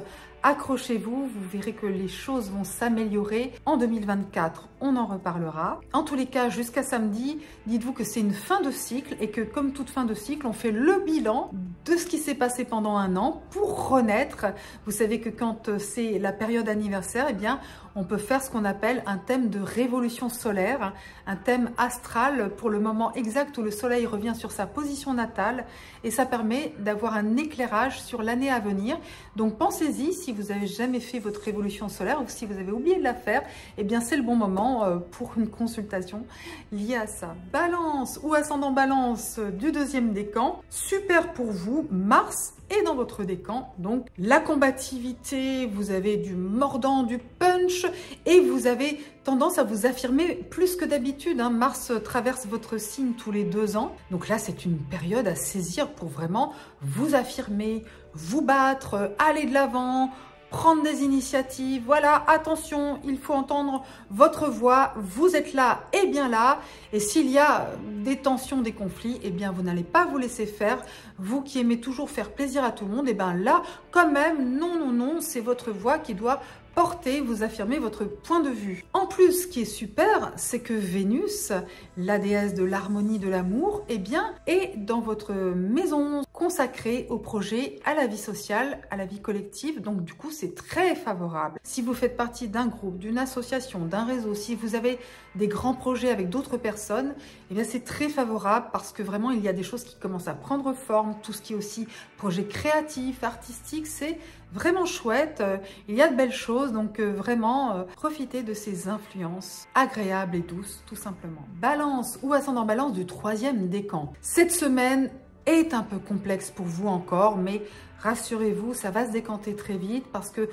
Accrochez-vous, vous verrez que les choses vont s'améliorer en 2024. On en reparlera. En tous les cas, jusqu'à samedi, dites-vous que c'est une fin de cycle et que comme toute fin de cycle, on fait le bilan de ce qui s'est passé pendant un an pour renaître. Vous savez que quand c'est la période anniversaire, eh bien, on peut faire ce qu'on appelle un thème de révolution solaire, un thème astral pour le moment exact où le soleil revient sur sa position natale et ça permet d'avoir un éclairage sur l'année à venir. Donc pensez-y, si vous n'avez jamais fait votre révolution solaire ou si vous avez oublié de la faire, eh bien c'est le bon moment pour une consultation liée à ça. Balance ou ascendant balance du deuxième décan, super pour vous, Mars est dans votre décan, donc la combativité, vous avez du mordant, du punch et vous avez tendance à vous affirmer plus que d'habitude. Mars traverse votre signe tous les 2 ans, donc là c'est une période à saisir pour vraiment vous affirmer, vous battre, aller de l'avant, prendre des initiatives. Voilà, attention, il faut entendre votre voix, vous êtes là et bien là, et s'il y a des tensions, des conflits, eh bien vous n'allez pas vous laisser faire. Vous qui aimez toujours faire plaisir à tout le monde, et bien là, quand même, non, c'est votre voix qui doit porter, vous affirmer votre point de vue. En plus, ce qui est super, c'est que Vénus, la déesse de l'harmonie, de l'amour, eh bien, est dans votre maison consacrée au projet, à la vie sociale, à la vie collective. Donc, du coup, c'est très favorable. Si vous faites partie d'un groupe, d'une association, d'un réseau, si vous avez des grands projets avec d'autres personnes, eh bien, c'est très favorable parce que vraiment, il y a des choses qui commencent à prendre forme. Tout ce qui est aussi projet créatif, artistique, c'est vraiment chouette. Il y a de belles choses, donc vraiment profitez de ces influences agréables et douces, tout simplement. Balance ou ascendant balance du troisième décan. Cette semaine est un peu complexe pour vous encore, mais rassurez-vous, ça va se décanter très vite parce que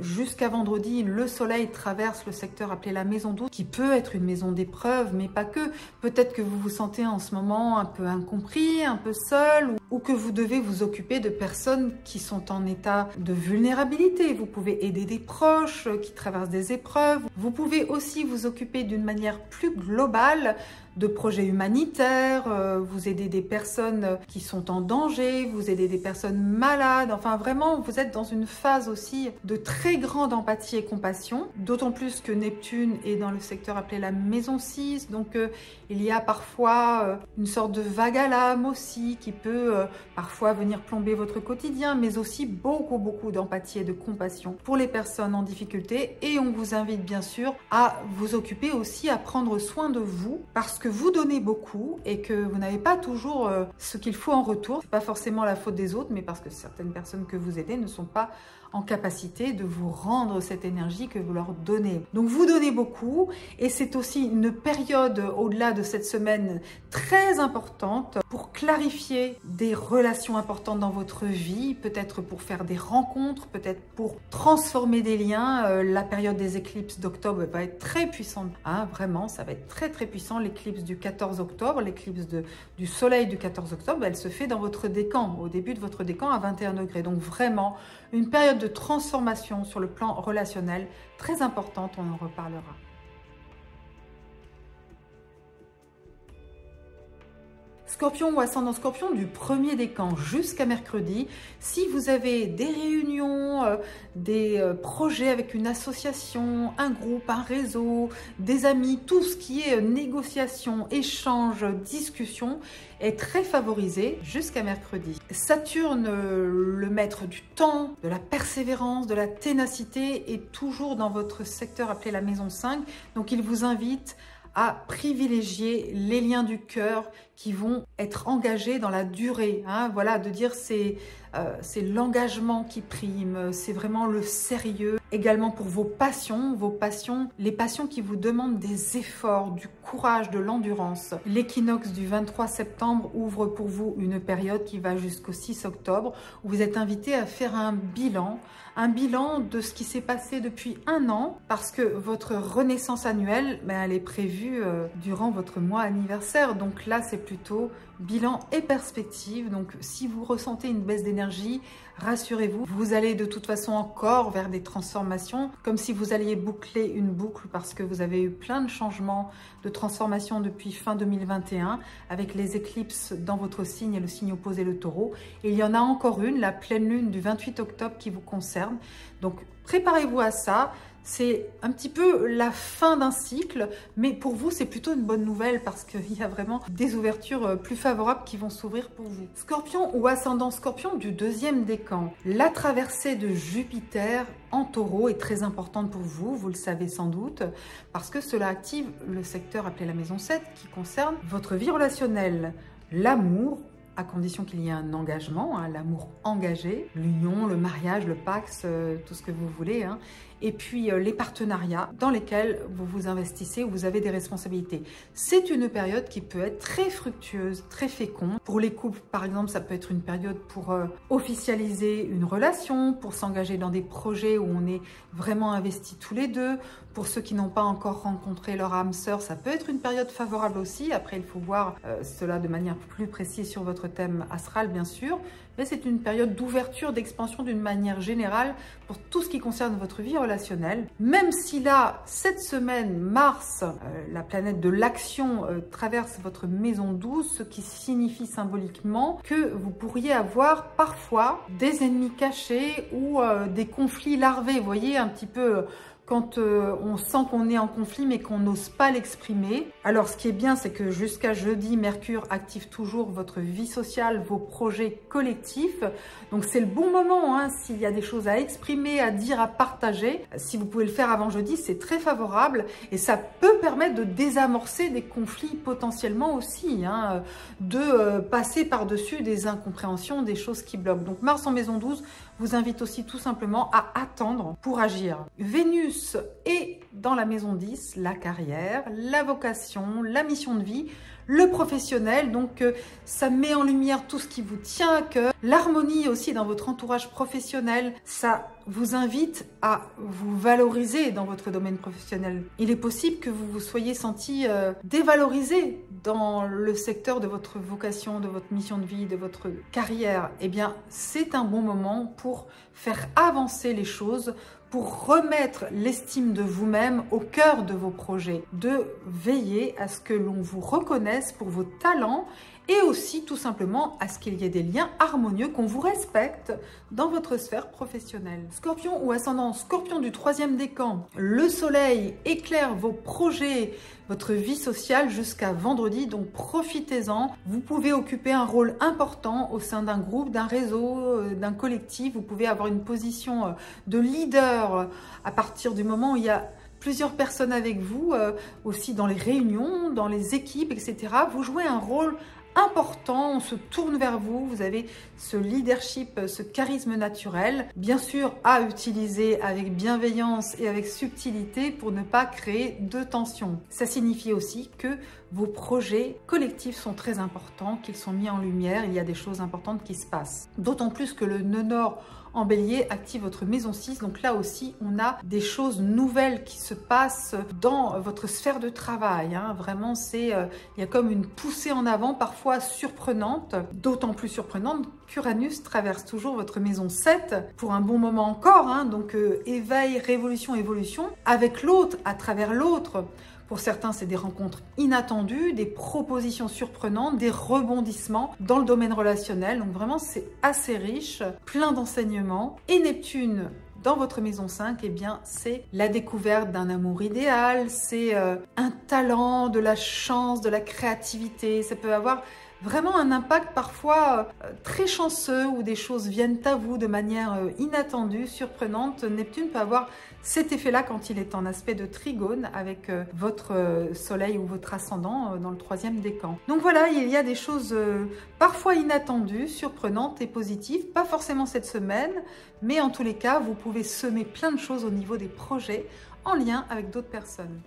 jusqu'à vendredi, le soleil traverse le secteur appelé la maison 12, qui peut être une maison d'épreuve, mais pas que. Peut-être que vous vous sentez en ce moment un peu incompris, un peu seul, ou que vous devez vous occuper de personnes qui sont en état de vulnérabilité. Vous pouvez aider des proches qui traversent des épreuves. Vous pouvez aussi vous occuper d'une manière plus globale de projets humanitaires, vous aidez des personnes qui sont en danger, vous aidez des personnes malades, enfin vraiment vous êtes dans une phase aussi de très grande empathie et compassion, d'autant plus que Neptune est dans le secteur appelé la maison 6, donc il y a parfois une sorte de vague à l'âme aussi qui peut parfois venir plomber votre quotidien, mais aussi beaucoup d'empathie et de compassion pour les personnes en difficulté, et on vous invite bien sûr à vous occuper aussi à prendre soin de vous parce que vous donnez beaucoup et que vous n'avez pas toujours ce qu'il faut en retour. C'est pas forcément la faute des autres, mais parce que certaines personnes que vous aidez ne sont pas en capacité de vous rendre cette énergie que vous leur donnez. Donc vous donnez beaucoup et c'est aussi une période au-delà de cette semaine très importante pour clarifier des relations importantes dans votre vie, peut-être pour faire des rencontres, peut-être pour transformer des liens. La période des éclipses d'octobre va être très puissante, vraiment ça va être très puissant. L'éclipse du 14 octobre, l'éclipse du soleil du 14 octobre, elle se fait dans votre décan, au début de votre décan à 21 degrés. Donc vraiment une période de transformation sur le plan relationnel très importante, on en reparlera. Scorpion ou ascendant Scorpion du premier décan jusqu'à mercredi. Si vous avez des réunions, des projets avec une association, un groupe, un réseau, des amis, tout ce qui est négociation, échange, discussion est très favorisé jusqu'à mercredi. Saturne, le maître du temps, de la persévérance, de la ténacité, est toujours dans votre secteur appelé la maison 5. Donc il vous invite à privilégier les liens du cœur qui vont être engagés dans la durée. Voilà, de dire c'est l'engagement qui prime, c'est vraiment le sérieux. Également pour vos passions, les passions qui vous demandent des efforts, du courage, de l'endurance. L'équinoxe du 23 septembre ouvre pour vous une période qui va jusqu'au 6 octobre où vous êtes invité à faire un bilan de ce qui s'est passé depuis un an parce que votre renaissance annuelle, elle est prévue durant votre mois anniversaire. Donc là, c'est plutôt bilan et perspective. Donc si vous ressentez une baisse d'énergie d'énergie. Rassurez-vous, vous allez de toute façon encore vers des transformations, comme si vous alliez boucler une boucle parce que vous avez eu plein de changements, de transformations depuis fin 2021 avec les éclipses dans votre signe et le signe opposé, le Taureau. Et il y en a encore une, la pleine lune du 28 octobre qui vous concerne. Donc préparez-vous à ça. C'est un petit peu la fin d'un cycle, mais pour vous, c'est plutôt une bonne nouvelle parce qu'il y a vraiment des ouvertures plus favorables qui vont s'ouvrir pour vous. Scorpion ou ascendant Scorpion du deuxième décan. La traversée de Jupiter en Taureau est très importante pour vous, vous le savez sans doute, parce que cela active le secteur appelé la maison 7 qui concerne votre vie relationnelle, l'amour, à condition qu'il y ait un engagement, hein, l'amour engagé, l'union, le mariage, le pax, tout ce que vous voulez, hein. Et puis les partenariats dans lesquels vous vous investissez ou vous avez des responsabilités. C'est une période qui peut être très fructueuse, très féconde. Pour les couples, par exemple, ça peut être une période pour officialiser une relation, pour s'engager dans des projets où on est vraiment investis tous les deux. Pour ceux qui n'ont pas encore rencontré leur âme sœur, ça peut être une période favorable aussi. Après, il faut voir cela de manière plus précise sur votre thème astral, bien sûr. Mais c'est une période d'ouverture, d'expansion d'une manière générale pour tout ce qui concerne votre vie relationnelle. Même si là, cette semaine, Mars, la planète de l'action, traverse votre maison 12, ce qui signifie symboliquement que vous pourriez avoir parfois des ennemis cachés ou des conflits larvés. Vous voyez, un petit peu... quand on sent qu'on est en conflit mais qu'on n'ose pas l'exprimer. Alors ce qui est bien, c'est que jusqu'à jeudi, Mercure active toujours votre vie sociale, vos projets collectifs. Donc c'est le bon moment, hein, s'il y a des choses à exprimer, à dire, à partager. Si vous pouvez le faire avant jeudi, c'est très favorable et ça peut permettre de désamorcer des conflits potentiellement aussi, hein, de passer par-dessus des incompréhensions, des choses qui bloquent. Donc Mars en maison 12 vous invite aussi tout simplement à attendre pour agir. Vénus est dans la maison 10, la carrière, la vocation, la mission de vie, le professionnel. Donc ça met en lumière tout ce qui vous tient à cœur. L'harmonie aussi dans votre entourage professionnel, ça vous invite à vous valoriser dans votre domaine professionnel. Il est possible que vous vous soyez senti dévalorisé dans le secteur de votre vocation, de votre mission de vie, de votre carrière. Eh bien, c'est un bon moment pour faire avancer les choses, pour remettre l'estime de vous-même au cœur de vos projets, de veiller à ce que l'on vous reconnaisse pour vos talents et aussi tout simplement à ce qu'il y ait des liens harmonieux, qu'on vous respecte dans votre sphère professionnelle. Scorpion ou ascendant Scorpion du troisième décan, le soleil éclaire vos projets, votre vie sociale jusqu'à vendredi, donc profitez-en. Vous pouvez occuper un rôle important au sein d'un groupe, d'un réseau, d'un collectif. Vous pouvez avoir une position de leader à partir du moment où il y a plusieurs personnes avec vous, aussi dans les réunions, dans les équipes, etc. Vous jouez un rôle important, on se tourne vers vous, vous avez ce leadership, ce charisme naturel, bien sûr à utiliser avec bienveillance et avec subtilité pour ne pas créer de tension. Ça signifie aussi que vos projets collectifs sont très importants, qu'ils sont mis en lumière, il y a des choses importantes qui se passent. D'autant plus que le nœud nord en bélier active votre maison 6, donc là aussi on a des choses nouvelles qui se passent dans votre sphère de travail, hein. Vraiment c'est, il y a comme une poussée en avant parfois surprenante, d'autant plus surprenante qu'Uranus traverse toujours votre maison 7 pour un bon moment encore, hein. Donc éveil, révolution, évolution, avec l'autre, à travers l'autre. Pour certains, c'est des rencontres inattendues, des propositions surprenantes, des rebondissements dans le domaine relationnel. Donc vraiment, c'est assez riche, plein d'enseignements. Et Neptune, dans votre maison 5, eh bien, c'est la découverte d'un amour idéal, c'est un talent, de la chance, de la créativité. Ça peut avoir vraiment un impact parfois très chanceux où des choses viennent à vous de manière inattendue, surprenante. Neptune peut avoir cet effet-là quand il est en aspect de trigone avec votre soleil ou votre ascendant dans le troisième décan. Donc voilà, il y a des choses parfois inattendues, surprenantes et positives. Pas forcément cette semaine, mais en tous les cas, vous pouvez semer plein de choses au niveau des projets en lien avec d'autres personnes.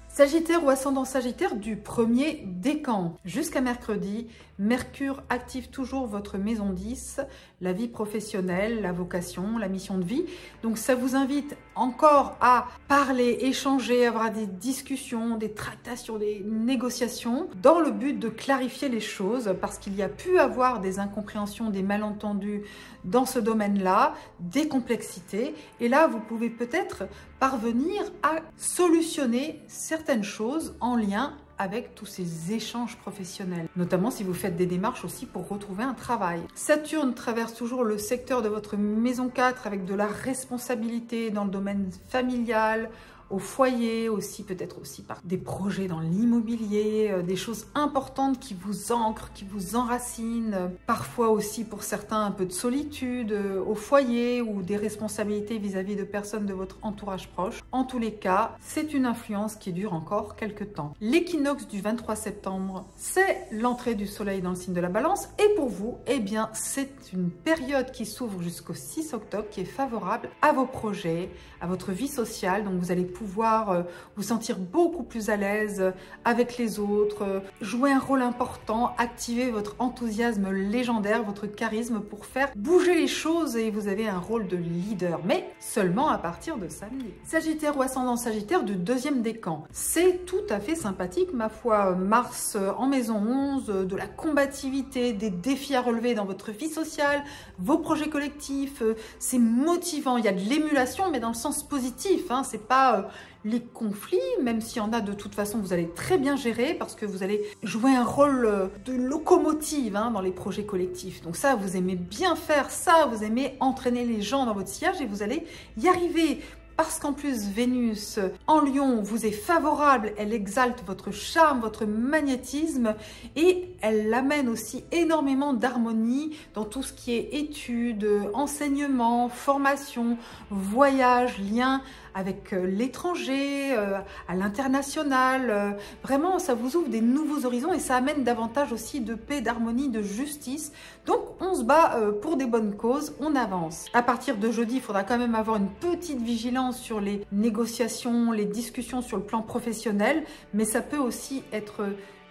Sagittaire ou ascendant Sagittaire du premier décan. Jusqu'à mercredi, Mercure active toujours votre maison 10, la vie professionnelle, la vocation, la mission de vie. Donc ça vous invite encore à parler, échanger, avoir des discussions, des tractations, des négociations dans le but de clarifier les choses parce qu'il y a pu avoir des incompréhensions, des malentendus dans ce domaine-là, des complexités. Et là, vous pouvez peut-être parvenir à solutionner certaines choses en lien avec tous ces échanges professionnels, notamment si vous faites des démarches aussi pour retrouver un travail. Saturne traverse toujours le secteur de votre maison 4 avec de la responsabilité dans le domaine familial, au foyer, aussi peut-être aussi par des projets dans l'immobilier, des choses importantes qui vous ancrent, qui vous enracinent, parfois aussi pour certains un peu de solitude au foyer ou des responsabilités vis-à-vis de personnes de votre entourage proche. En tous les cas, c'est une influence qui dure encore quelques temps. L'équinoxe du 23 septembre, c'est l'entrée du soleil dans le signe de la Balance et pour vous, eh bien, c'est une période qui s'ouvre jusqu'au 6 octobre qui est favorable à vos projets, à votre vie sociale, donc vous allez pouvoir vous sentir beaucoup plus à l'aise avec les autres, jouer un rôle important, activer votre enthousiasme légendaire, votre charisme pour faire bouger les choses et vous avez un rôle de leader, mais seulement à partir de samedi. Sagittaire ou ascendant Sagittaire du deuxième décan, c'est tout à fait sympathique ma foi. Mars en maison 11, de la combativité, des défis à relever dans votre vie sociale, vos projets collectifs, c'est motivant, il y a de l'émulation mais dans le sens positif, hein, c'est pas les conflits, même s'il y en a de toute façon, vous allez très bien gérer parce que vous allez jouer un rôle de locomotive dans les projets collectifs. Donc ça, vous aimez bien faire ça, vous aimez entraîner les gens dans votre sillage et vous allez y arriver. Parce qu'en plus, Vénus en Lion vous est favorable, elle exalte votre charme, votre magnétisme et elle amène aussi énormément d'harmonie dans tout ce qui est études, enseignement, formation, voyage, lien avec l'étranger, à l'international. Vraiment, ça vous ouvre des nouveaux horizons et ça amène davantage aussi de paix, d'harmonie, de justice. Donc, on se bat pour des bonnes causes, on avance. À partir de jeudi, il faudra quand même avoir une petite vigilance sur les négociations, les discussions sur le plan professionnel, mais ça peut aussi être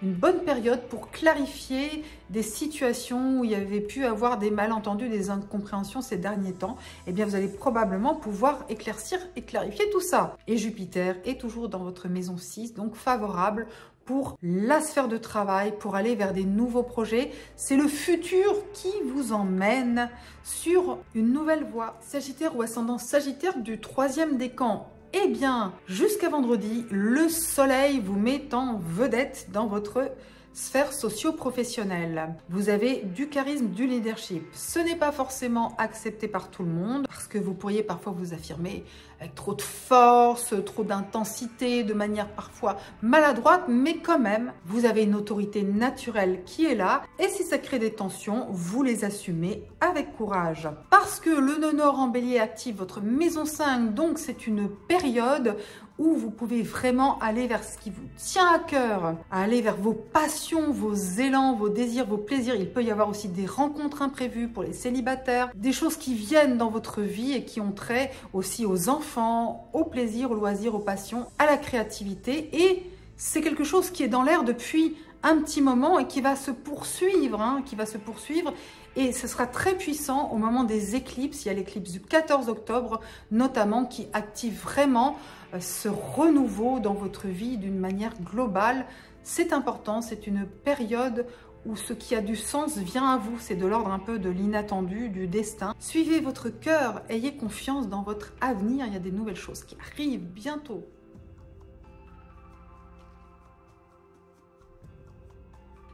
une bonne période pour clarifier des situations où il y avait pu avoir des malentendus, des incompréhensions ces derniers temps. Eh bien, vous allez probablement pouvoir éclaircir et clarifier tout ça. Et Jupiter est toujours dans votre maison 6, donc favorable pour la sphère de travail, pour aller vers des nouveaux projets. C'est le futur qui vous emmène sur une nouvelle voie. Sagittaire ou ascendant Sagittaire du troisième décan. Eh bien, jusqu'à vendredi, le soleil vous met en vedette dans votre sphère socio-professionnelle. Vous avez du charisme, du leadership. Ce n'est pas forcément accepté par tout le monde parce que vous pourriez parfois vous affirmer avec trop de force, trop d'intensité, de manière parfois maladroite, mais quand même, vous avez une autorité naturelle qui est là et si ça crée des tensions, vous les assumez avec courage. Parce que le nœud nord en bélier active votre maison 5, donc c'est une période où vous pouvez vraiment aller vers ce qui vous tient à cœur, aller vers vos passions, vos élans, vos désirs, vos plaisirs. Il peut y avoir aussi des rencontres imprévues pour les célibataires, des choses qui viennent dans votre vie et qui ont trait aussi aux enfants, aux plaisirs, aux loisirs, aux passions, à la créativité. Et c'est quelque chose qui est dans l'air depuis un petit moment et qui va se poursuivre, et ce sera très puissant au moment des éclipses. Il y a l'éclipse du 14 octobre notamment qui active vraiment ce renouveau dans votre vie d'une manière globale. C'est important, c'est une période où ce qui a du sens vient à vous, c'est de l'ordre un peu de l'inattendu, du destin. Suivez votre cœur, ayez confiance dans votre avenir, il y a des nouvelles choses qui arrivent bientôt.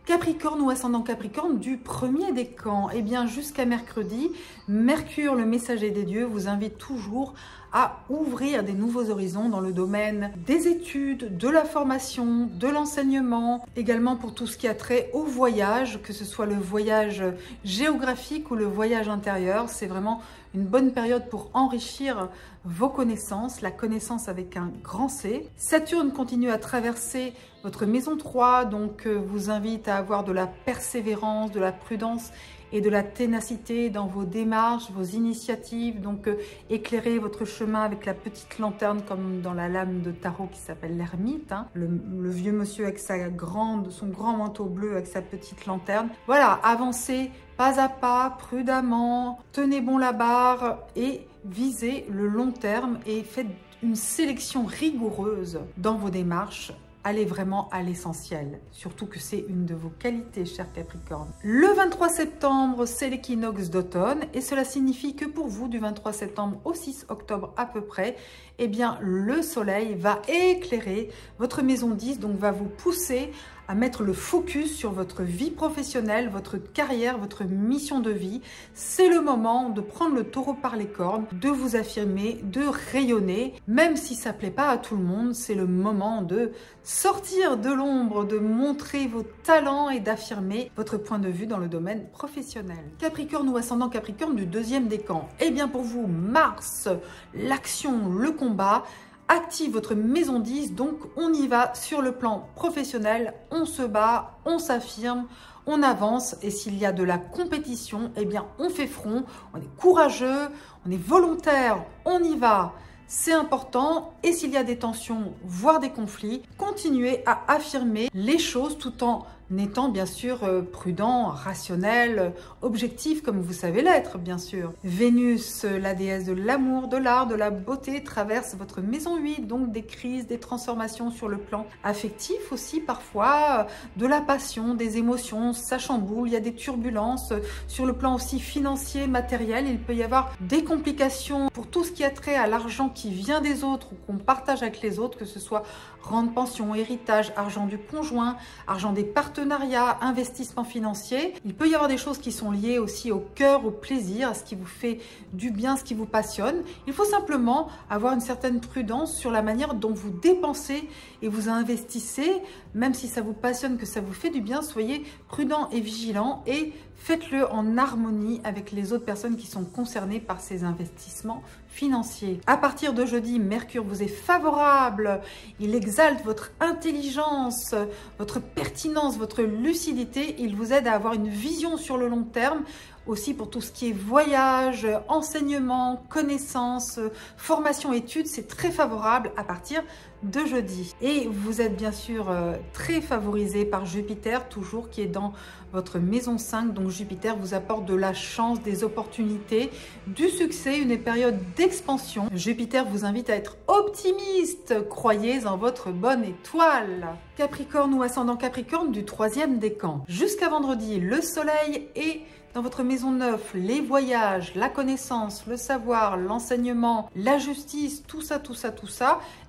Capricorne ou ascendant Capricorne du premier décan, eh bien jusqu'à mercredi, Mercure, le messager des dieux, vous invite toujours à ouvrir des nouveaux horizons dans le domaine des études, de la formation, de l'enseignement, également pour tout ce qui a trait au voyage, que ce soit le voyage géographique ou le voyage intérieur. C'est vraiment une bonne période pour enrichir vos connaissances, la connaissance avec un grand C. Saturne continue à traverser votre maison 3, donc vous invite à avoir de la persévérance, de la prudence et de la ténacité dans vos démarches, vos initiatives. Donc éclairez votre chemin avec la petite lanterne comme dans la lame de tarot qui s'appelle l'ermite. Hein. Le vieux monsieur avec son grand manteau bleu avec sa petite lanterne. Voilà, avancez pas à pas, prudemment, tenez bon la barre et visez le long terme et faites une sélection rigoureuse dans vos démarches. Allez vraiment à l'essentiel, surtout que c'est une de vos qualités, cher Capricorne. Le 23 septembre, c'est l'équinoxe d'automne et cela signifie que pour vous, du 23 septembre au 6 octobre à peu près, eh bien, le soleil va éclairer votre maison 10, donc va vous pousser à mettre le focus sur votre vie professionnelle, votre carrière, votre mission de vie. C'est le moment de prendre le taureau par les cornes, de vous affirmer, de rayonner, même si ça ne plaît pas à tout le monde. C'est le moment de sortir de l'ombre, de montrer vos talents et d'affirmer votre point de vue dans le domaine professionnel. Capricorne ou ascendant Capricorne du deuxième décan. Eh bien pour vous, Mars, l'action, le combat, active votre maison 10, donc on y va sur le plan professionnel, on se bat, on s'affirme, on avance et s'il y a de la compétition, eh bien on fait front, on est courageux, on est volontaire, on y va. C'est important et s'il y a des tensions, voire des conflits, continuez à affirmer les choses tout en étant bien sûr prudent, rationnel, objectif comme vous savez l'être bien sûr. Vénus, la déesse de l'amour, de l'art, de la beauté, traverse votre maison 8, donc des crises, des transformations sur le plan affectif aussi parfois, de la passion, des émotions, ça chamboule, il y a des turbulences sur le plan aussi financier, matériel, il peut y avoir des complications pour tout ce qui a trait à l'argent qui vient des autres ou qu'on partage avec les autres, que ce soit rente pension, héritage, argent du conjoint, argent des partenariats, investissement financier. Il peut y avoir des choses qui sont liées aussi au cœur, au plaisir, à ce qui vous fait du bien, ce qui vous passionne. Il faut simplement avoir une certaine prudence sur la manière dont vous dépensez et vous investissez, même si ça vous passionne, que ça vous fait du bien, soyez prudent et vigilant et faites-le en harmonie avec les autres personnes qui sont concernées par ces investissements financiers. À partir de jeudi, Mercure vous est favorable, il exalte votre intelligence, votre pertinence, votre lucidité, il vous aide à avoir une vision sur le long terme, aussi pour tout ce qui est voyage, enseignement, connaissances, formation, études, c'est très favorable à partir de jeudi. Et vous êtes bien sûr très favorisé par Jupiter, toujours qui est dans votre maison 5. Donc Jupiter vous apporte de la chance, des opportunités, du succès, une période d'expansion. Jupiter vous invite à être optimiste, croyez en votre bonne étoile. Capricorne ou ascendant Capricorne du troisième décan. Jusqu'à vendredi, le soleil est dans votre maison 9, les voyages, la connaissance, le savoir, l'enseignement, la justice, tout ça,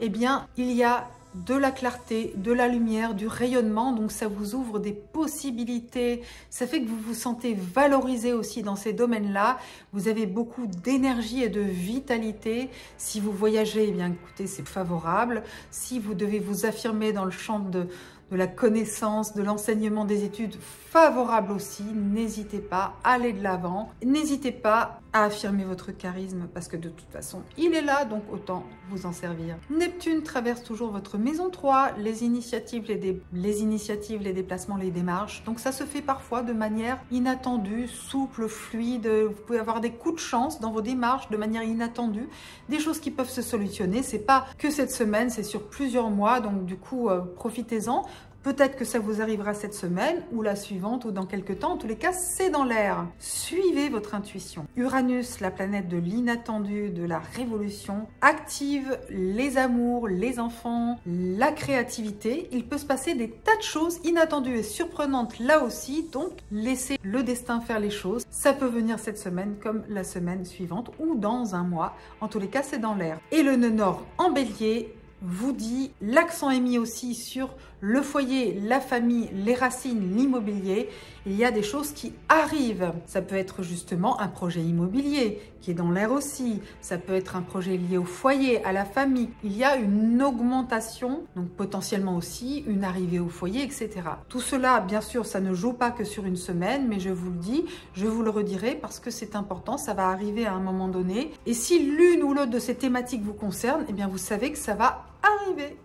eh bien, il y a de la clarté, de la lumière, du rayonnement, donc ça vous ouvre des possibilités, ça fait que vous vous sentez valorisé aussi dans ces domaines-là, vous avez beaucoup d'énergie et de vitalité. Si vous voyagez, eh bien écoutez, c'est favorable. Si vous devez vous affirmer dans le champ de la connaissance, de l'enseignement, des études, favorable aussi, n'hésitez pas, allez de l'avant, n'hésitez pas à affirmer votre charisme parce que de toute façon, il est là, donc autant vous en servir. Neptune traverse toujours votre maison 3, les initiatives, les déplacements, les démarches, donc ça se fait parfois de manière inattendue, souple, fluide, vous pouvez avoir des coups de chance dans vos démarches de manière inattendue, des choses qui peuvent se solutionner, c'est pas que cette semaine, c'est sur plusieurs mois, donc du coup, profitez-en. Peut-être que ça vous arrivera cette semaine ou la suivante ou dans quelques temps. En tous les cas, c'est dans l'air. Suivez votre intuition. Uranus, la planète de l'inattendu, de la révolution, active les amours, les enfants, la créativité. Il peut se passer des tas de choses inattendues et surprenantes là aussi. Donc, laissez le destin faire les choses. Ça peut venir cette semaine comme la semaine suivante ou dans un mois. En tous les cas, c'est dans l'air. Et le nœud nord en bélier, vous dit, l'accent est mis aussi sur le foyer, la famille, les racines, l'immobilier. Il y a des choses qui arrivent. Ça peut être justement un projet immobilier qui est dans l'air aussi. Ça peut être un projet lié au foyer, à la famille. Il y a une augmentation, donc potentiellement aussi une arrivée au foyer, etc. Tout cela, bien sûr, ça ne joue pas que sur une semaine, mais je vous le dis, je vous le redirai parce que c'est important, ça va arriver à un moment donné. Et si l'une ou l'autre de ces thématiques vous concerne, eh bien vous savez que ça va arriver.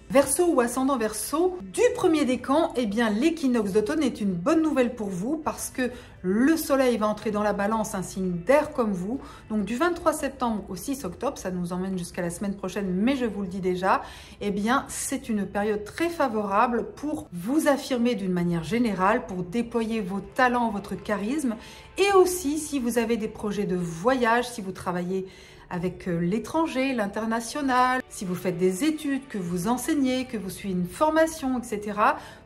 Verseau ou ascendant Verseau, du premier décan, eh bien l'équinoxe d'automne est une bonne nouvelle pour vous parce que le soleil va entrer dans la balance, un signe d'air comme vous. Donc du 23 septembre au 6 octobre, ça nous emmène jusqu'à la semaine prochaine, mais je vous le dis déjà, eh bien c'est une période très favorable pour vous affirmer d'une manière générale, pour déployer vos talents, votre charisme. Et aussi si vous avez des projets de voyage, si vous travaillez avec l'étranger, l'international, si vous faites des études, que vous enseignez, que vous suivez une formation, etc.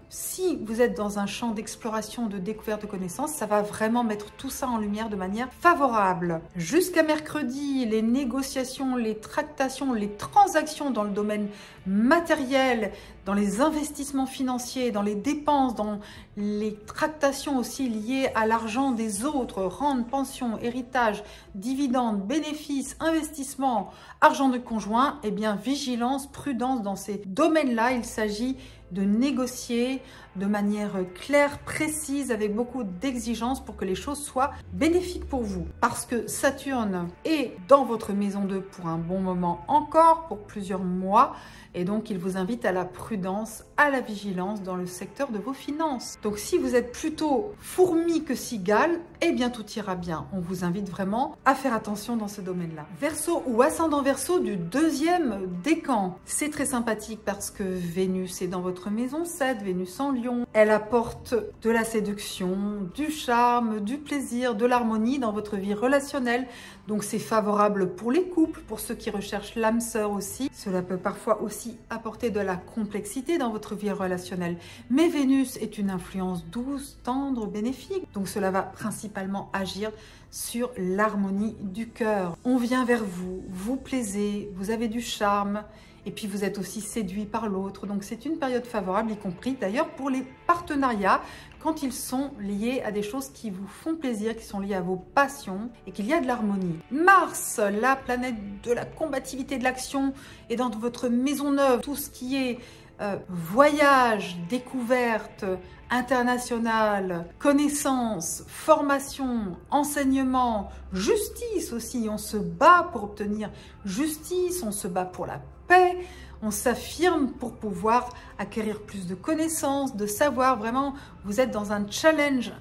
Si vous êtes dans un champ d'exploration, de découverte de connaissances, ça va vraiment mettre tout ça en lumière de manière favorable. Jusqu'à mercredi, les négociations, les tractations, les transactions dans le domaine matériel, dans les investissements financiers, dans les dépenses, dans les tractations aussi liées à l'argent des autres, rente, pension, héritage, dividendes, bénéfices, investissements, argent de conjoint, eh bien vigilance, prudence dans ces domaines-là. Il s'agit de négocier de manière claire, précise, avec beaucoup d'exigences pour que les choses soient bénéfiques pour vous. Parce que Saturne est dans votre maison 2 pour un bon moment encore, pour plusieurs mois. Et donc, il vous invite à la prudence, à la vigilance dans le secteur de vos finances. Donc, si vous êtes plutôt fourmi que cigale, eh bien, tout ira bien. On vous invite vraiment à faire attention dans ce domaine-là. Verseau ou ascendant Verseau du deuxième décan. C'est très sympathique parce que Vénus est dans votre maison 7, Vénus en Lion. Elle apporte de la séduction, du charme, du plaisir, de l'harmonie dans votre vie relationnelle. Donc, c'est favorable pour les couples, pour ceux qui recherchent l'âme sœur aussi. Cela peut parfois aussi apporter de la complexité dans votre vie relationnelle. Mais Vénus est une influence douce, tendre, bénéfique. Donc cela va principalement agir sur l'harmonie du cœur. On vient vers vous, vous plaisez, vous avez du charme. Et puis vous êtes aussi séduit par l'autre. Donc c'est une période favorable, y compris d'ailleurs pour les partenariats, quand ils sont liés à des choses qui vous font plaisir, qui sont liées à vos passions et qu'il y a de l'harmonie. Mars, la planète de la combativité, de l'action, est dans votre maison neuve. Tout ce qui est voyage, découverte, internationale, connaissance, formation, enseignement, justice aussi. On se bat pour obtenir justice, on se bat pour la paix, on s'affirme pour pouvoir acquérir plus de connaissances, de savoir. Vraiment, vous êtes dans un challenge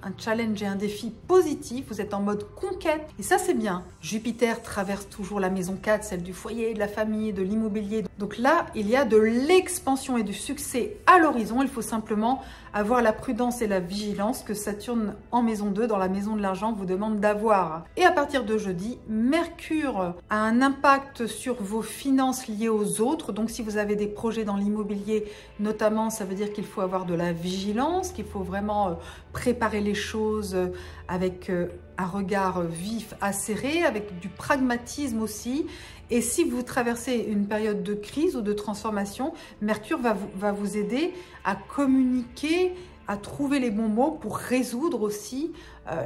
et un défi positif, vous êtes en mode conquête et ça c'est bien. Jupiter traverse toujours la maison 4, celle du foyer, de la famille, de l'immobilier. Donc là, il y a de l'expansion et du succès à l'horizon. Il faut simplement avoir la prudence et la vigilance que Saturne en maison 2, dans la maison de l'argent, vous demande d'avoir. Et à partir de jeudi, Mercure a un impact sur vos finances liées aux autres. Donc si vous avez des projets dans l'immobilier, notamment, ça veut dire qu'il faut avoir de la vigilance, qu'il faut vraiment préparer les choses avec un regard vif, acéré, avec du pragmatisme aussi. Et si vous traversez une période de crise ou de transformation, Mercure va vous aider à communiquer, à trouver les bons mots pour résoudre aussi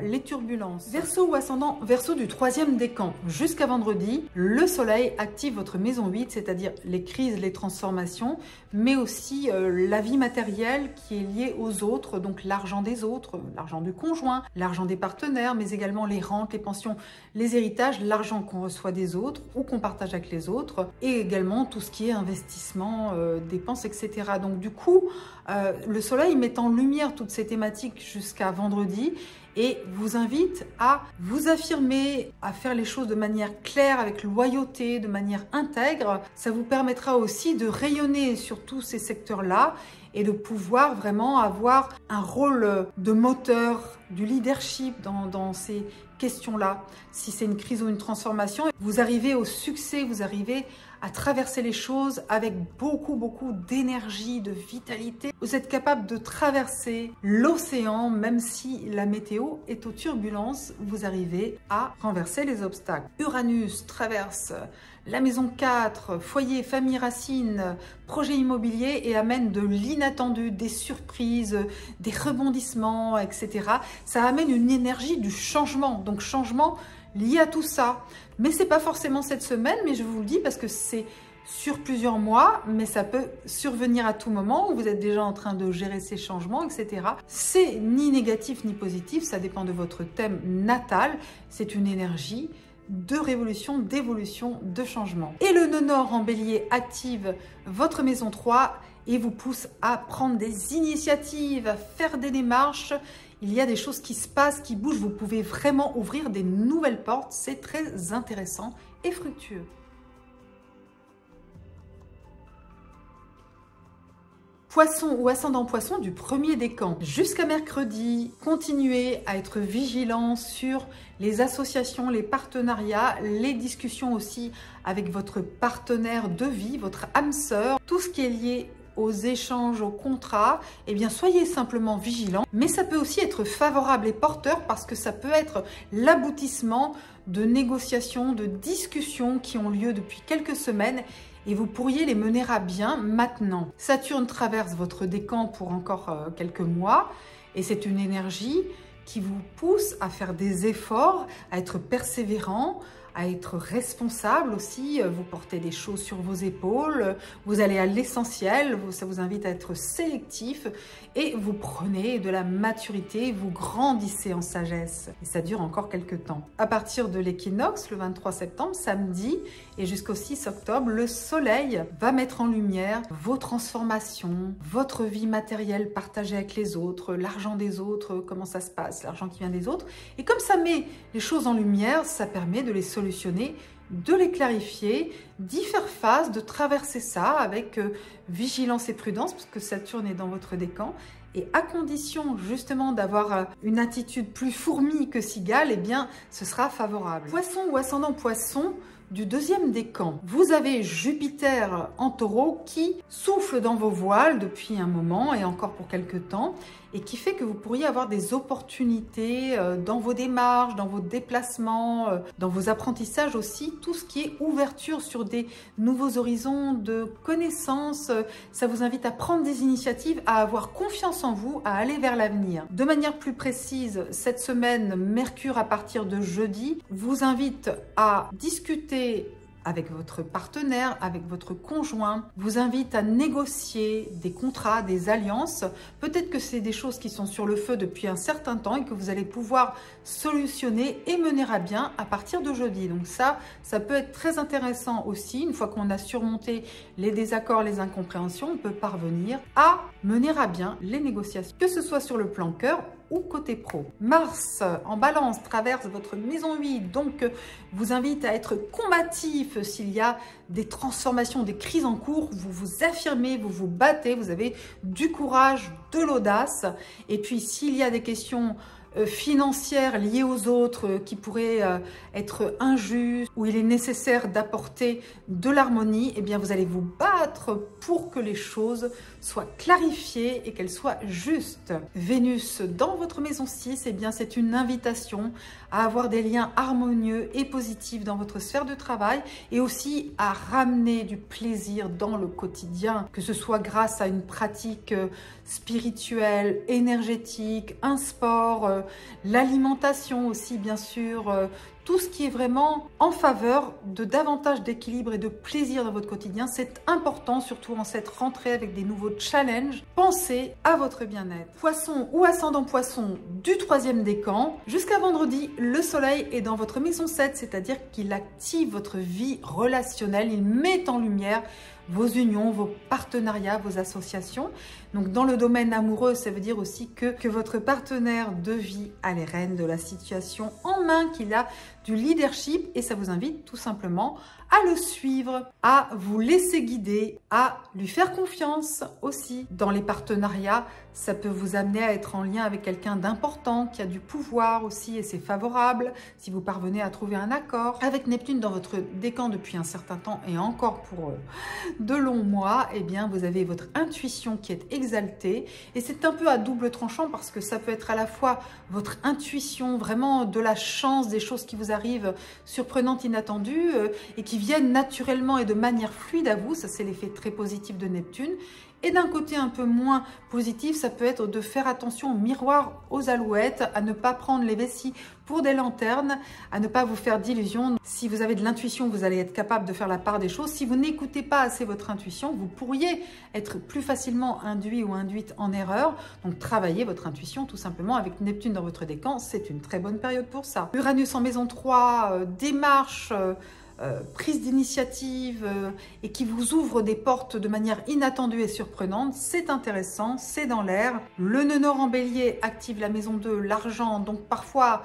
les turbulences. Verseau ou ascendant Verseau du troisième décan. Jusqu'à vendredi, le soleil active votre maison 8, c'est-à-dire les crises, les transformations, mais aussi la vie matérielle qui est liée aux autres, donc l'argent des autres, l'argent du conjoint, l'argent des partenaires, mais également les rentes, les pensions, les héritages, l'argent qu'on reçoit des autres ou qu'on partage avec les autres, et également tout ce qui est investissement, dépenses, etc. Donc du coup, le soleil met en lumière toutes ces thématiques jusqu'à vendredi et vous invite à vous affirmer, à faire les choses de manière claire, avec loyauté, de manière intègre. Ça vous permettra aussi de rayonner sur tous ces secteurs-là et de pouvoir vraiment avoir un rôle de moteur, du leadership dans ces questions-là. Si c'est une crise ou une transformation, vous arrivez au succès, vous arrivez à traverser les choses avec beaucoup d'énergie, de vitalité. Vous êtes capable de traverser l'océan, même si la météo est aux turbulences, vous arrivez à renverser les obstacles. Uranus traverse la maison 4, foyer, famille, racines, projet immobilier et amène de l'inattendu, des surprises, des rebondissements, etc. Ça amène une énergie du changement, donc changement lié à tout ça. Mais c'est pas forcément cette semaine, mais je vous le dis parce que c'est sur plusieurs mois, mais ça peut survenir à tout moment où vous êtes déjà en train de gérer ces changements, etc. C'est ni négatif ni positif, ça dépend de votre thème natal. C'est une énergie de révolution, d'évolution, de changement. Et le nœud nord en bélier active votre maison 3 et vous pousse à prendre des initiatives, à faire des démarches. Il y a des choses qui se passent, qui bougent. Vous pouvez vraiment ouvrir des nouvelles portes. C'est très intéressant et fructueux. Poisson ou ascendant poisson du premier décan. Jusqu'à mercredi, continuez à être vigilant sur les associations, les partenariats, les discussions aussi avec votre partenaire de vie, votre âme sœur, tout ce qui est lié aux échanges, aux contrats, eh bien soyez simplement vigilants. Mais ça peut aussi être favorable et porteur parce que ça peut être l'aboutissement de négociations, de discussions qui ont lieu depuis quelques semaines et vous pourriez les mener à bien maintenant. Saturne traverse votre décan pour encore quelques mois et c'est une énergie qui vous pousse à faire des efforts, à être persévérant, à être responsable aussi. Vous portez des choses sur vos épaules, vous allez à l'essentiel, ça vous invite à être sélectif et vous prenez de la maturité, vous grandissez en sagesse. Et ça dure encore quelques temps. À partir de l'équinoxe, le 23 septembre, samedi, et jusqu'au 6 octobre, le soleil va mettre en lumière vos transformations, votre vie matérielle partagée avec les autres, l'argent des autres, comment ça se passe, l'argent qui vient des autres. Et comme ça met les choses en lumière, ça permet de les solutionner, de les clarifier, d'y faire face, de traverser ça avec vigilance et prudence, parce que Saturne est dans votre décan. Et à condition justement d'avoir une attitude plus fourmi que cigale, eh bien ce sera favorable. Poisson ou ascendant poisson du deuxième décan. Vous avez Jupiter en taureau qui souffle dans vos voiles depuis un moment et encore pour quelques temps et qui fait que vous pourriez avoir des opportunités dans vos démarches, dans vos déplacements, dans vos apprentissages aussi, tout ce qui est ouverture sur des nouveaux horizons de connaissances. Ça vous invite à prendre des initiatives, à avoir confiance en vous, à aller vers l'avenir. De manière plus précise, cette semaine, Mercure à partir de jeudi vous invite à discuter avec votre partenaire, avec votre conjoint, vous invite à négocier des contrats, des alliances. Peut-être que c'est des choses qui sont sur le feu depuis un certain temps et que vous allez pouvoir solutionner et mener à bien à partir de jeudi. Donc ça peut être très intéressant aussi. Une fois qu'on a surmonté les désaccords, les incompréhensions, on peut parvenir à mener à bien les négociations, que ce soit sur le plan cœur ou côté pro. Mars en balance traverse votre maison 8, donc vous invite à être combatif s'il y a des transformations, des crises en cours, vous vous affirmez, vous vous battez, vous avez du courage, de l'audace. Et puis s'il y a des questions financières liées aux autres qui pourraient être injustes, où il est nécessaire d'apporter de l'harmonie, eh bien vous allez vous battre pour que les choses soient clarifiées et qu'elles soient justes. Vénus dans votre maison 6, eh bien c'est une invitation à avoir des liens harmonieux et positifs dans votre sphère de travail et aussi à ramener du plaisir dans le quotidien, que ce soit grâce à une pratique spirituelle, énergétique, un sport, l'alimentation aussi bien sûr, tout ce qui est vraiment en faveur de davantage d'équilibre et de plaisir dans votre quotidien. C'est important, surtout en cette rentrée avec des nouveaux challenges. Pensez à votre bien-être. Poisson ou ascendant poisson du troisième décan. Jusqu'à vendredi, le soleil est dans votre maison 7, c'est-à-dire qu'il active votre vie relationnelle. Il met en lumière vos unions, vos partenariats, vos associations. Donc dans le domaine amoureux, ça veut dire aussi que votre partenaire de vie a les rênes de la situation en main, qu'il a du leadership et ça vous invite tout simplement à le suivre, à vous laisser guider, à lui faire confiance aussi. Dans les partenariats, ça peut vous amener à être en lien avec quelqu'un d'important, qui a du pouvoir aussi, et c'est favorable si vous parvenez à trouver un accord. Avec Neptune dans votre décan depuis un certain temps, et encore pour de longs mois, eh bien vous avez votre intuition qui est exaltée, et c'est un peu à double tranchant parce que ça peut être à la fois votre intuition, vraiment de la chance, des choses qui vous arrivent surprenantes, inattendues, et qui viennent naturellement et de manière fluide à vous. Ça, c'est l'effet très positif de Neptune. Et d'un côté un peu moins positif, ça peut être de faire attention au miroir, aux alouettes, à ne pas prendre les vessies pour des lanternes, à ne pas vous faire d'illusions. Si vous avez de l'intuition, vous allez être capable de faire la part des choses. Si vous n'écoutez pas assez votre intuition, vous pourriez être plus facilement induit ou induite en erreur. Donc travaillez votre intuition tout simplement avec Neptune dans votre décan. C'est une très bonne période pour ça. Uranus en maison 3, démarche, prise d'initiative et qui vous ouvre des portes de manière inattendue et surprenante, c'est intéressant, c'est dans l'air. Le nœud nord en bélier active la maison 2, l'argent, donc parfois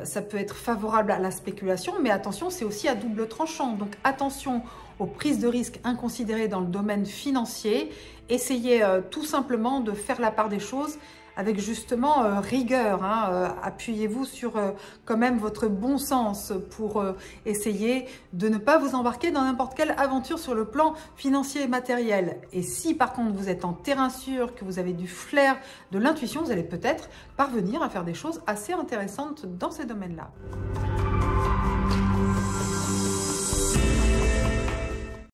ça peut être favorable à la spéculation, mais attention, c'est aussi à double tranchant, donc attention aux prises de risques inconsidérées dans le domaine financier. Essayez tout simplement de faire la part des choses avec justement rigueur, hein. Appuyez-vous sur quand même votre bon sens pour essayer de ne pas vous embarquer dans n'importe quelle aventure sur le plan financier et matériel. Et si par contre vous êtes en terrain sûr, que vous avez du flair, de l'intuition, vous allez peut-être parvenir à faire des choses assez intéressantes dans ces domaines-là.